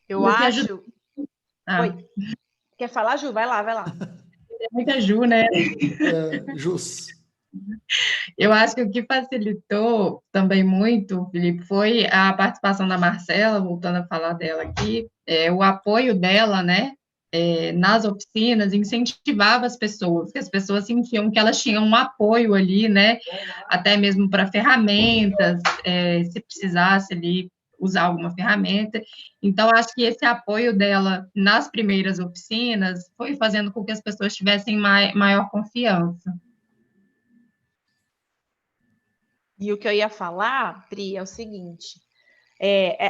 Eu acho... Oi. Quer falar, Ju? Vai lá. É muita Ju, né? Jus. Eu acho que o que facilitou também muito, Felipe, foi a participação da Marcela, voltando a falar dela aqui, o apoio dela, né, nas oficinas, incentivava as pessoas, que as pessoas sentiam que elas tinham um apoio ali, né, até mesmo para ferramentas, se precisasse ali usar alguma ferramenta. Então, acho que esse apoio dela nas primeiras oficinas foi fazendo com que as pessoas tivessem maior confiança. E o que eu ia falar, Pri, é o seguinte,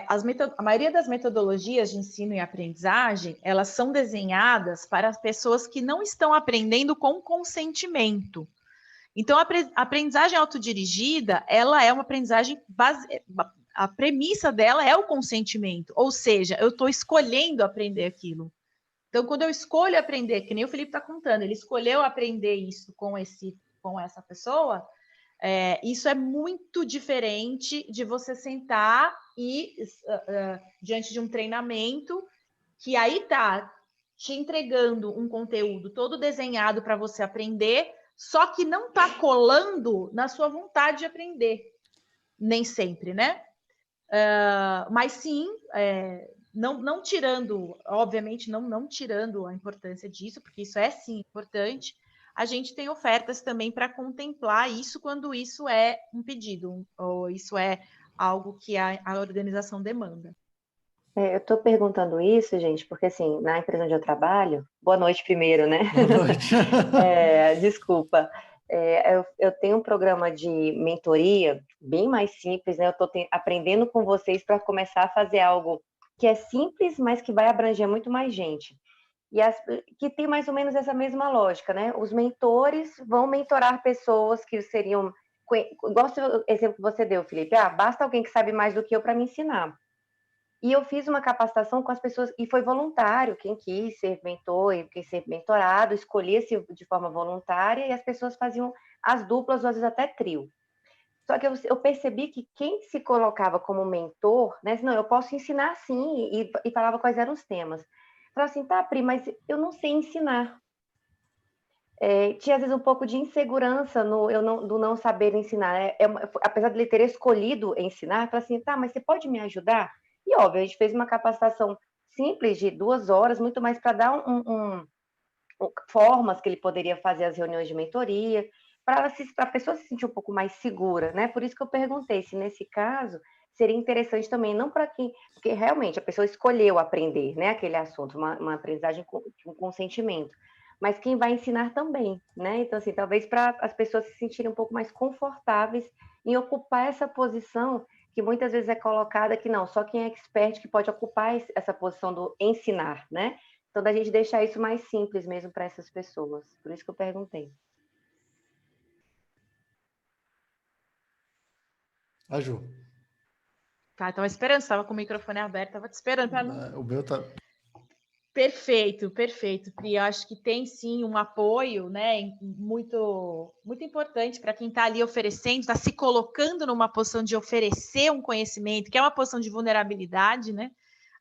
a maioria das metodologias de ensino e aprendizagem, elas são desenhadas para as pessoas que não estão aprendendo com consentimento. Então, a aprendizagem autodirigida, ela é uma aprendizagem a premissa dela é o consentimento, ou seja, eu estou escolhendo aprender aquilo. Então, quando eu escolho aprender, que nem o Felipe está contando, ele escolheu aprender isso com essa pessoa, isso é muito diferente de você sentar e diante de um treinamento que aí está te entregando um conteúdo todo desenhado para você aprender, só que não está colando na sua vontade de aprender. Nem sempre, né? Mas sim, não tirando, obviamente, não tirando a importância disso, porque isso é sim importante, a gente tem ofertas também para contemplar isso quando isso é um pedido, ou isso é algo que a organização demanda. Eu estou perguntando isso, gente, porque assim, na empresa onde eu trabalho, boa noite primeiro, né? Boa noite. Desculpa. Eu tenho um programa de mentoria bem mais simples, né? Eu estou aprendendo com vocês para começar a fazer algo que é simples, mas que vai abranger muito mais gente. E que tem mais ou menos essa mesma lógica, né? Os mentores vão mentorar pessoas que seriam... Igual o exemplo que você deu, Felipe. Basta alguém que sabe mais do que eu para me ensinar. E eu fiz uma capacitação com as pessoas, e foi voluntário, quem quis ser mentor e quem ser mentorado, escolhia-se de forma voluntária, e as pessoas faziam as duplas, ou às vezes até trio. Só que eu percebi que quem se colocava como mentor, né, não, eu posso ensinar sim, e falava quais eram os temas. Falava assim, tá, Pri, mas eu não sei ensinar. Tinha às vezes um pouco de insegurança do não saber ensinar. Apesar de ele ter escolhido ensinar, falava assim, tá, mas você pode me ajudar? E óbvio, a gente fez uma capacitação simples de 2 horas, muito mais para dar formas que ele poderia fazer as reuniões de mentoria, para a pessoa se sentir um pouco mais segura, né? Por isso que eu perguntei se nesse caso seria interessante também, não para quem, porque realmente a pessoa escolheu aprender, né, aquele assunto, uma aprendizagem com consentimento, mas quem vai ensinar também, né? Então, assim, talvez para as pessoas se sentirem um pouco mais confortáveis em ocupar essa posição que muitas vezes é colocada que não, só quem é expert que pode ocupar essa posição do ensinar, né? Então, da gente deixar isso mais simples mesmo para essas pessoas. Por isso que eu perguntei. A Ju. Tá, estava esperando, estava com o microfone aberto, estava te esperando para não... O meu tá... Perfeito, perfeito, Pri. Eu acho que tem sim um apoio, né, muito, muito importante para quem está ali oferecendo, está se colocando numa posição de oferecer um conhecimento, que é uma posição de vulnerabilidade, né?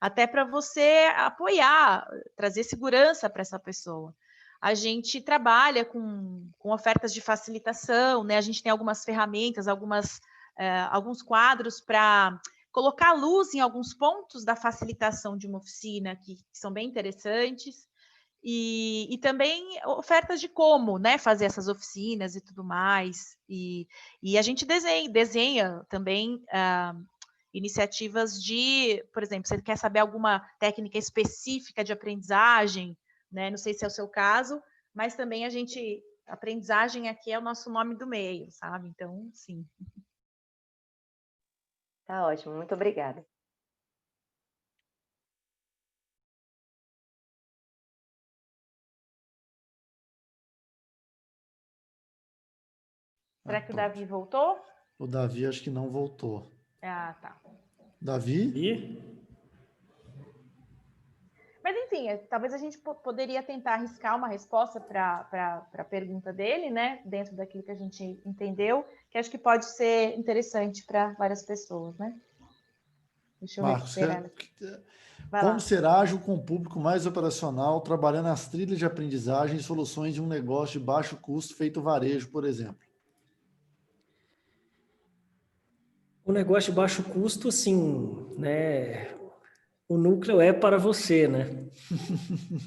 Até para você apoiar, trazer segurança para essa pessoa. A gente trabalha com ofertas de facilitação, né? A gente tem algumas ferramentas, alguns quadros para colocar luz em alguns pontos da facilitação de uma oficina que são bem interessantes, e também ofertas de como, né, fazer essas oficinas e tudo mais. E a gente desenha também iniciativas de, por exemplo, você quer saber alguma técnica específica de aprendizagem, né? Não sei se é o seu caso, mas também aprendizagem aqui é o nosso nome do meio, sabe? Então, sim. Tá ótimo, muito obrigada. Será que o Davi voltou? O Davi acho que não voltou. Ah, tá. Davi? E? Mas, enfim, talvez a gente poderia tentar arriscar uma resposta para a pergunta dele, né? Dentro daquilo que a gente entendeu, que acho que pode ser interessante para várias pessoas, né? Deixa eu Marcos, recuperar. como ser ágil com o público mais operacional, trabalhando as trilhas de aprendizagem e soluções de um negócio de baixo custo feito varejo, por exemplo? O negócio de baixo custo, assim, né? o núcleo é para você, né?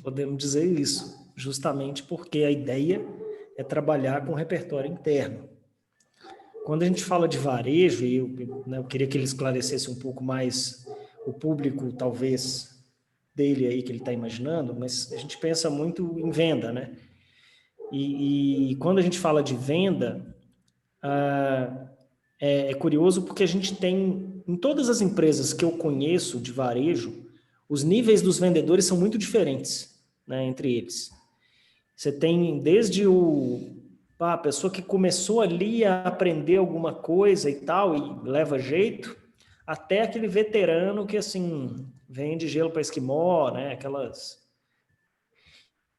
Podemos dizer isso, justamente porque a ideia é trabalhar com repertório interno. Quando a gente fala de varejo, e eu queria que ele esclarecesse um pouco mais o público, talvez, dele aí que ele está imaginando, mas a gente pensa muito em venda, né? E quando a gente fala de venda, é curioso porque a gente tem, em todas as empresas que eu conheço de varejo, os níveis dos vendedores são muito diferentes, né, entre eles. Você tem desde a pessoa que começou ali a aprender alguma coisa e tal, e leva jeito, até aquele veterano que, assim, vende gelo para esquimó, né, aquelas...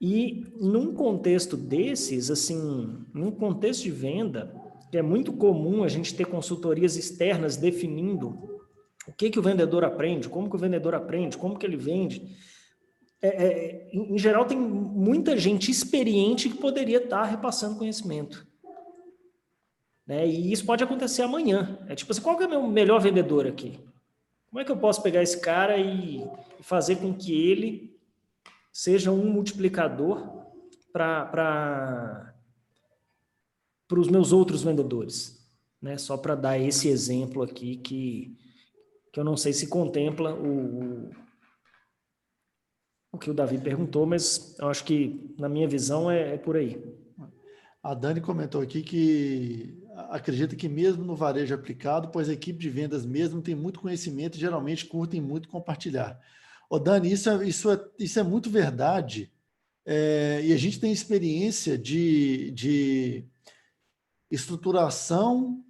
E num contexto desses, assim, num contexto de venda, que é muito comum a gente ter consultorias externas definindo o que o vendedor aprende, como que o vendedor aprende, como que ele vende. Em geral, tem muita gente experiente que poderia estar repassando conhecimento. Né? E isso pode acontecer amanhã. É tipo assim, qual que é o meu melhor vendedor aqui? Como é que eu posso pegar esse cara e fazer com que ele seja um multiplicador para os meus outros vendedores? Né? Só para dar esse exemplo aqui que eu não sei se contempla o que o Davi perguntou, mas eu acho que, na minha visão, é por aí. A Dani comentou aqui que acredita que mesmo no varejo aplicado, pois a equipe de vendas mesmo tem muito conhecimento e geralmente curtem muito compartilhar. Ô Dani, isso é muito verdade, e a gente tem experiência de estruturação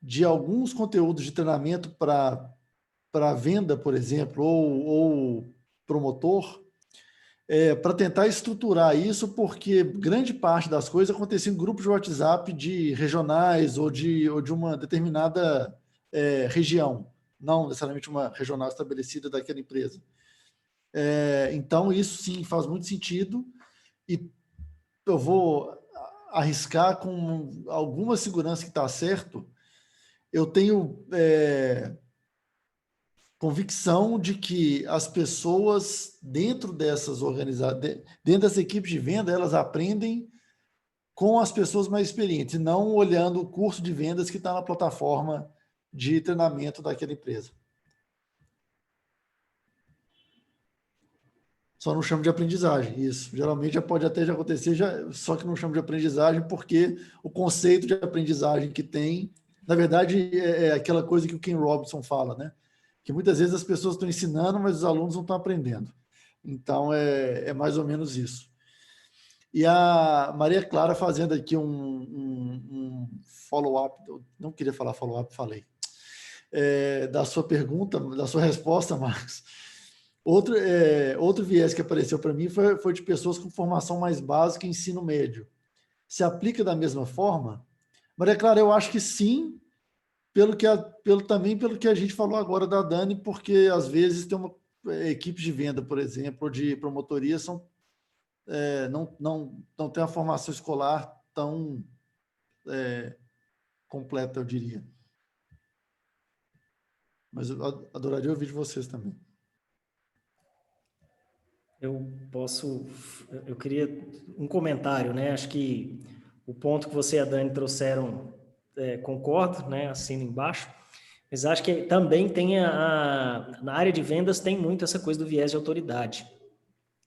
de alguns conteúdos de treinamento para venda, por exemplo, ou promotor, para tentar estruturar isso, porque grande parte das coisas acontecia em grupos de WhatsApp de regionais ou de uma determinada região, não necessariamente uma regional estabelecida daquela empresa. Então, isso sim faz muito sentido e eu vou arriscar com alguma segurança que está certo. Eu tenho convicção de que as pessoas dentro dessas dentro dessa equipe de venda, elas aprendem com as pessoas mais experientes, e não olhando o curso de vendas que está na plataforma de treinamento daquela empresa. Só não chamo de aprendizagem, isso. Geralmente pode até já acontecer, só que não chamo de aprendizagem, porque o conceito de aprendizagem que tem, na verdade, é aquela coisa que o Ken Robinson fala, né? Que muitas vezes as pessoas estão ensinando, mas os alunos não estão aprendendo. Então, é mais ou menos isso. E a Maria Clara fazendo aqui um follow-up, não queria falar follow-up, falei, da sua pergunta, da sua resposta, Marcos. Outro viés que apareceu para mim foi de pessoas com formação mais básica e ensino médio. Se aplica da mesma forma? Maria Clara, eu acho que sim, também pelo que a gente falou agora da Dani, porque às vezes tem uma equipe de venda, por exemplo, ou de promotoria, não tem uma formação escolar tão completa, eu diria. Mas eu adoraria ouvir de vocês também. Eu queria um comentário, né? Acho que o ponto que você e a Dani trouxeram, concordo, né? Assino embaixo, mas acho que também tem na área de vendas tem muito essa coisa do viés de autoridade,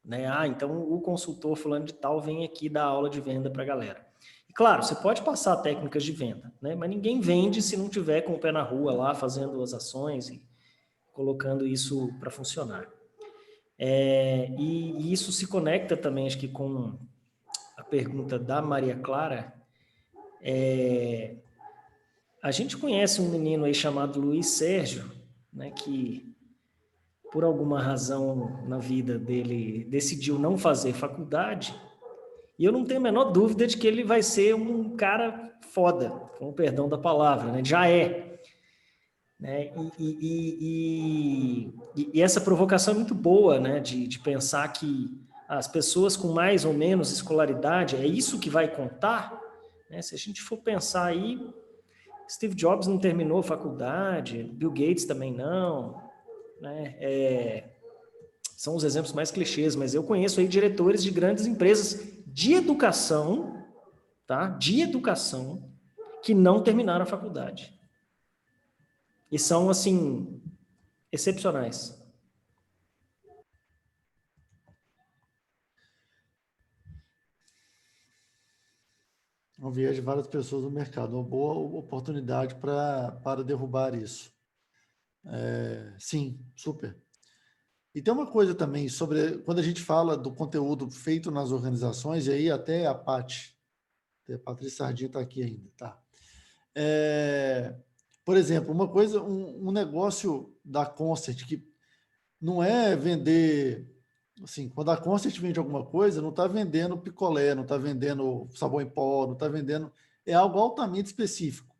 né? Então o consultor fulano de tal vem aqui dar aula de venda para a galera. E claro, você pode passar técnicas de venda, né? Mas ninguém vende se não tiver com o pé na rua lá, fazendo as ações e colocando isso para funcionar. E isso se conecta também, acho que com a pergunta da Maria Clara. A gente conhece um menino aí chamado Luiz Sérgio, né, que por alguma razão na vida dele decidiu não fazer faculdade, e eu não tenho a menor dúvida de que ele vai ser um cara foda, com o perdão da palavra, né? Já é. Né? E essa provocação é muito boa, né? De pensar que as pessoas com mais ou menos escolaridade, é isso que vai contar, né? Se a gente for pensar aí, Steve Jobs não terminou a faculdade, Bill Gates também não, né? São os exemplos mais clichês, mas eu conheço aí diretores de grandes empresas de educação, tá? De educação, que não terminaram a faculdade. E são, assim, excepcionais. Um viés de várias pessoas no mercado, uma boa oportunidade para derrubar isso. Sim, super. E tem uma coisa também sobre, quando a gente fala do conteúdo feito nas organizações, e aí até a Patrícia Sardinha está aqui ainda, tá? Por exemplo, uma coisa, um negócio da Concert, que não é vender, assim, quando a Concert vende alguma coisa, não está vendendo picolé, não está vendendo sabão em pó, não está vendendo, é algo altamente específico.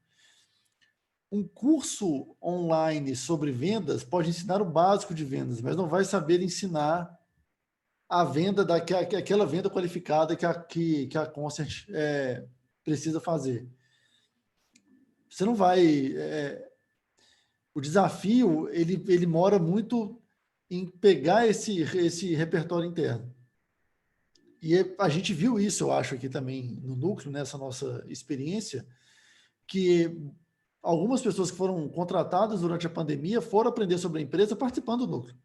Um curso online sobre vendas pode ensinar o básico de vendas, mas não vai saber ensinar a venda aquela venda qualificada que a Concert precisa fazer. Você não vai... o desafio, ele mora muito em pegar esse repertório interno. E a gente viu isso, eu acho, aqui também no núcleo, nessa nossa experiência, que algumas pessoas que foram contratadas durante a pandemia foram aprender sobre a empresa participando do núcleo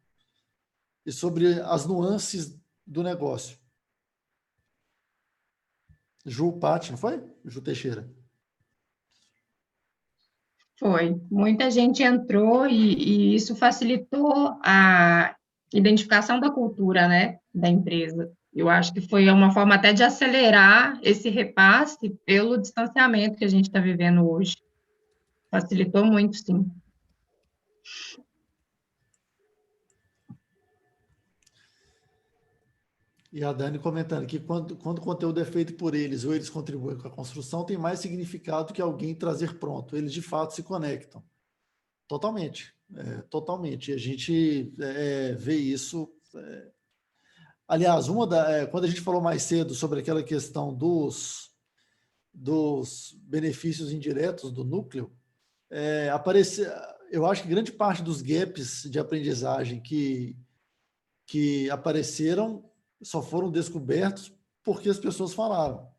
e sobre as nuances do negócio. Ju Patti, não foi? Ju Teixeira. Foi. Muita gente entrou e isso facilitou a identificação da cultura, né, da empresa. Eu acho que foi uma forma até de acelerar esse repasse pelo distanciamento que a gente está vivendo hoje. Facilitou muito, sim. E a Dani comentando que quando o conteúdo é feito por eles ou eles contribuem com a construção, tem mais significado que alguém trazer pronto. Eles, de fato, se conectam. Totalmente. Totalmente. E a gente vê isso... Aliás, quando a gente falou mais cedo sobre aquela questão dos benefícios indiretos do núcleo, eu acho que grande parte dos gaps de aprendizagem que apareceram só foram descobertos porque as pessoas falaram.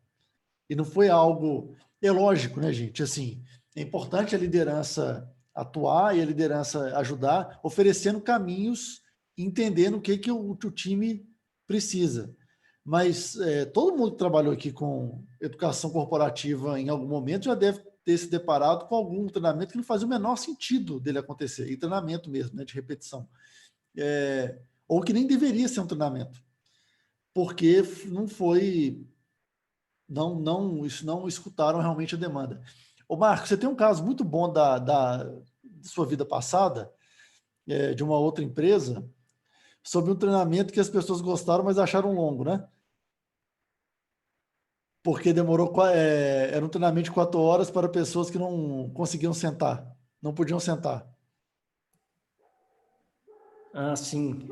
E não foi algo... É lógico, né, gente? Assim, é importante a liderança atuar e a liderança ajudar, oferecendo caminhos, entendendo o que o time precisa. Mas todo mundo que trabalhou aqui com educação corporativa em algum momento já deve ter se deparado com algum treinamento que não fazia o menor sentido dele acontecer, e treinamento mesmo, né, de repetição. Ou que nem deveria ser um treinamento, porque não foi... não escutaram realmente a demanda. Ô Marco, você tem um caso muito bom da sua vida passada, de uma outra empresa, sobre um treinamento que as pessoas gostaram, mas acharam longo, né? Porque demorou... era um treinamento de 4 horas para pessoas que não conseguiam sentar, não podiam sentar. Ah, sim.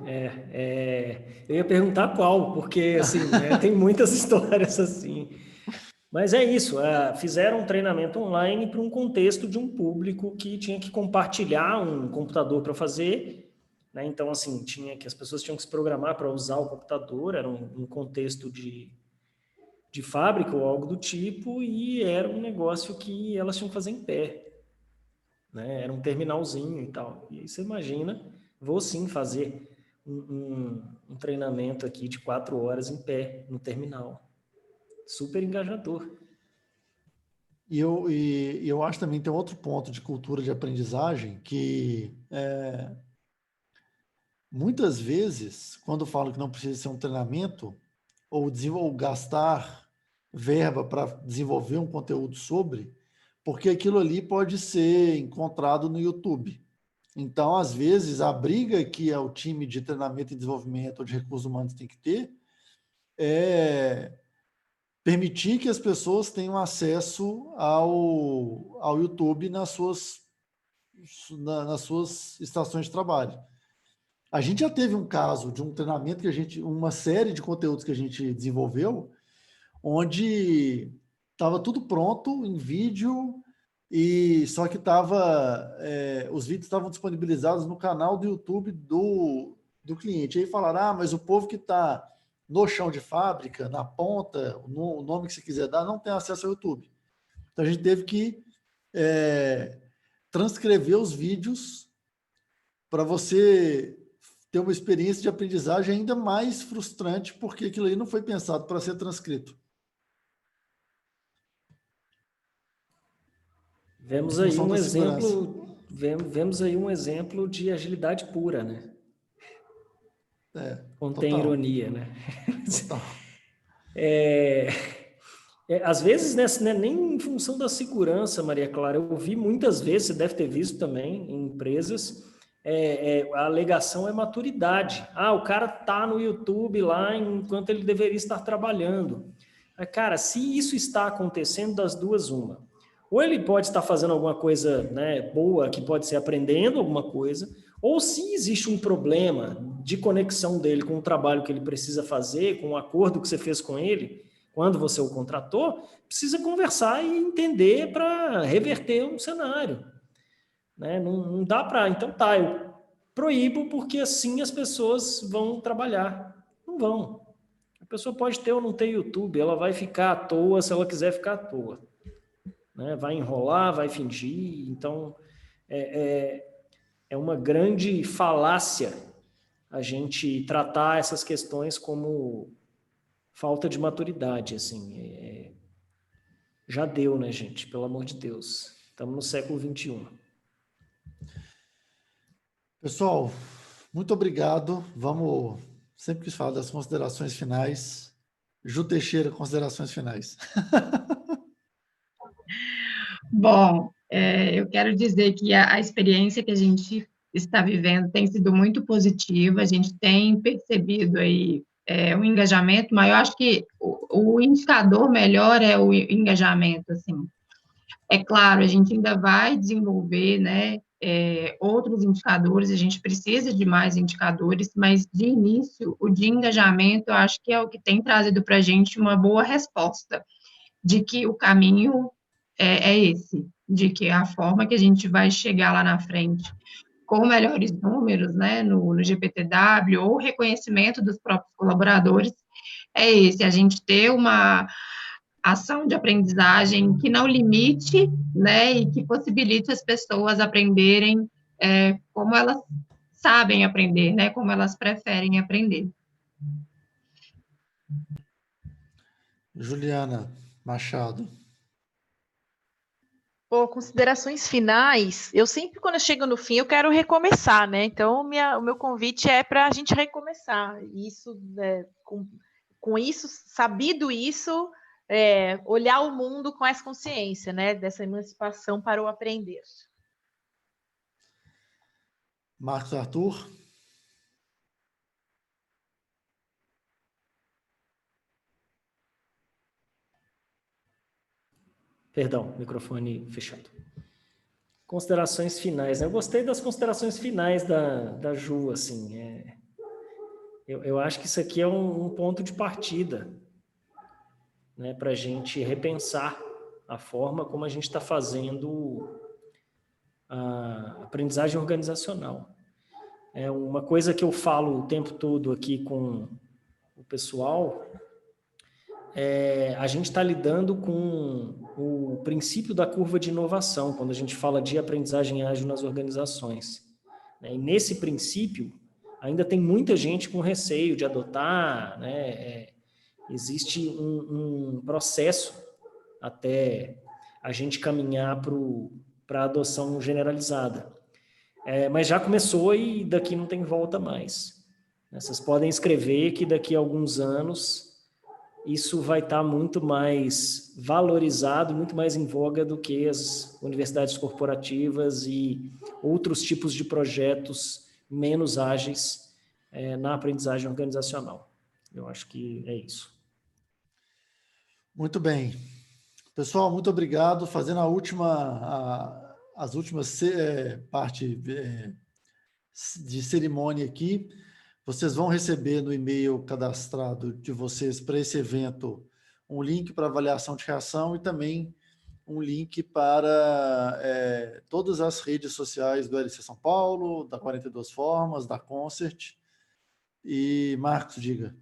Eu ia perguntar qual, porque assim, tem muitas histórias assim. Mas é isso, fizeram um treinamento online para um contexto de um público que tinha que compartilhar um computador para fazer, né? Então, assim, as pessoas tinham que se programar para usar o computador, era um contexto de fábrica ou algo do tipo, e era um negócio que elas tinham que fazer em pé, né? Era um terminalzinho e tal. E aí você imagina, vou sim fazer um treinamento aqui de 4 horas em pé no terminal. Super engajador. E eu acho também que tem outro ponto de cultura de aprendizagem que muitas vezes, quando falam que não precisa ser um treinamento ou gastar verba para desenvolver um conteúdo sobre, porque aquilo ali pode ser encontrado no YouTube. Então, às vezes, a briga que o time de treinamento e desenvolvimento ou de recursos humanos tem que ter é permitir que as pessoas tenham acesso ao YouTube nas suas estações de trabalho. A gente já teve um caso de um treinamento uma série de conteúdos que a gente desenvolveu, onde estava tudo pronto em vídeo, só que os vídeos estavam disponibilizados no canal do YouTube do cliente. Aí falaram, mas o povo que está no chão de fábrica, na ponta, o nome que você quiser dar, não tem acesso ao YouTube. Então, a gente teve que transcrever os vídeos para você ter uma experiência de aprendizagem ainda mais frustrante, porque aquilo aí não foi pensado para ser transcrito. Vemos aí um exemplo, vemos aí um exemplo de agilidade pura, né? Contém ironia, né? Total. Às vezes, né, nem em função da segurança, Maria Clara, eu vi muitas vezes, você deve ter visto também em empresas, a alegação é maturidade. O cara tá no YouTube lá enquanto ele deveria estar trabalhando. Cara, se isso está acontecendo, das duas, uma. Ou ele pode estar fazendo alguma coisa, né, boa, que pode ser aprendendo alguma coisa, ou se existe um problema de conexão dele com o trabalho que ele precisa fazer, com o acordo que você fez com ele, quando você o contratou, precisa conversar e entender para reverter um cenário. Né? Não dá para... Então tá, eu proíbo porque assim as pessoas vão trabalhar. Não vão. A pessoa pode ter ou não ter YouTube, ela vai ficar à toa se ela quiser ficar à toa. Né? Vai enrolar, vai fingir. Então, é uma grande falácia a gente tratar essas questões como falta de maturidade, assim. Já deu, né, gente? Pelo amor de Deus. Estamos no século XXI. Pessoal, muito obrigado. Vamos, sempre quis falar das considerações finais. Ju Teixeira, considerações finais. Bom, eu quero dizer que a experiência que a gente está vivendo tem sido muito positiva, a gente tem percebido aí um engajamento, mas eu acho que o indicador melhor é o engajamento, assim. É claro, a gente ainda vai desenvolver, né, outros indicadores, a gente precisa de mais indicadores, mas de início, o de engajamento, eu acho que é o que tem trazido para a gente uma boa resposta, de que o caminho é esse, de que a forma que a gente vai chegar lá na frente com melhores números, né, no GPTW, ou reconhecimento dos próprios colaboradores, é esse, a gente ter uma ação de aprendizagem que não limite, né, e que possibilite as pessoas aprenderem como elas sabem aprender, né, como elas preferem aprender. Juliana Machado. Considerações finais. Eu sempre, quando eu chego no fim, eu quero recomeçar, né? Então, o meu convite é para a gente recomeçar. Isso, com isso, sabido isso, olhar o mundo com essa consciência, né? Dessa emancipação para o aprender. Marcos Arthur. Perdão, microfone fechado. Considerações finais. Eu gostei das considerações finais da Ju, assim. Eu acho que isso aqui é um ponto de partida, né, para a gente repensar a forma como a gente está fazendo a aprendizagem organizacional. É uma coisa que eu falo o tempo todo aqui com o pessoal, a gente está lidando com o princípio da curva de inovação, quando a gente fala de aprendizagem ágil nas organizações. E nesse princípio, ainda tem muita gente com receio de adotar, né? Existe um processo até a gente caminhar para a adoção generalizada. Mas já começou e daqui não tem volta mais. Vocês podem escrever que daqui a alguns anos isso vai estar muito mais valorizado, muito mais em voga do que as universidades corporativas e outros tipos de projetos menos ágeis na aprendizagem organizacional. Eu acho que é isso. Muito bem. Pessoal, muito obrigado. Fazendo as últimas parte de cerimônia aqui, vocês vão receber no e-mail cadastrado de vocês para esse evento um link para avaliação de reação e também um link para todas as redes sociais do LC São Paulo, da 42 Formas, da Concert. E Marcos, diga.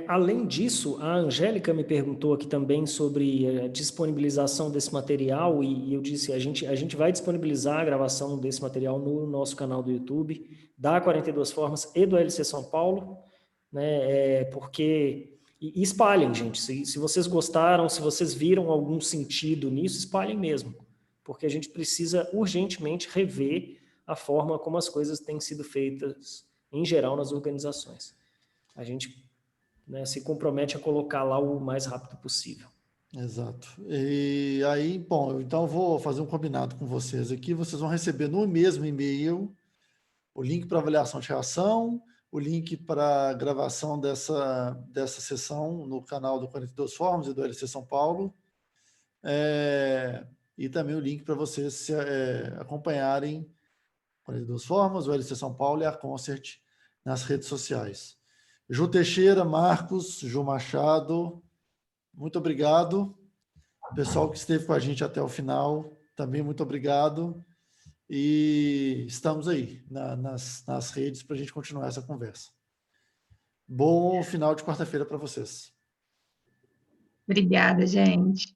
Além disso, a Angélica me perguntou aqui também sobre a disponibilização desse material e eu disse, a gente vai disponibilizar a gravação desse material no nosso canal do YouTube, da 42 Formas e do LC São Paulo, né, porque... E espalhem, gente, se vocês gostaram, se vocês viram algum sentido nisso, espalhem mesmo, porque a gente precisa urgentemente rever a forma como as coisas têm sido feitas, em geral, nas organizações. A gente, né, se compromete a colocar lá o mais rápido possível. Exato. E aí, bom, então eu vou fazer um combinado com vocês aqui. Vocês vão receber no mesmo e-mail o link para avaliação de reação, o link para a gravação dessa sessão no canal do 42 Formas e do LC São Paulo, e também o link para vocês acompanharem 42 Formas, o LC São Paulo e a Concert nas redes sociais. Ju Teixeira, Marcos, Ju Machado, muito obrigado. Pessoal que esteve com a gente até o final, também muito obrigado. E estamos aí nas redes para a gente continuar essa conversa. Bom final de quarta-feira para vocês. Obrigada, gente.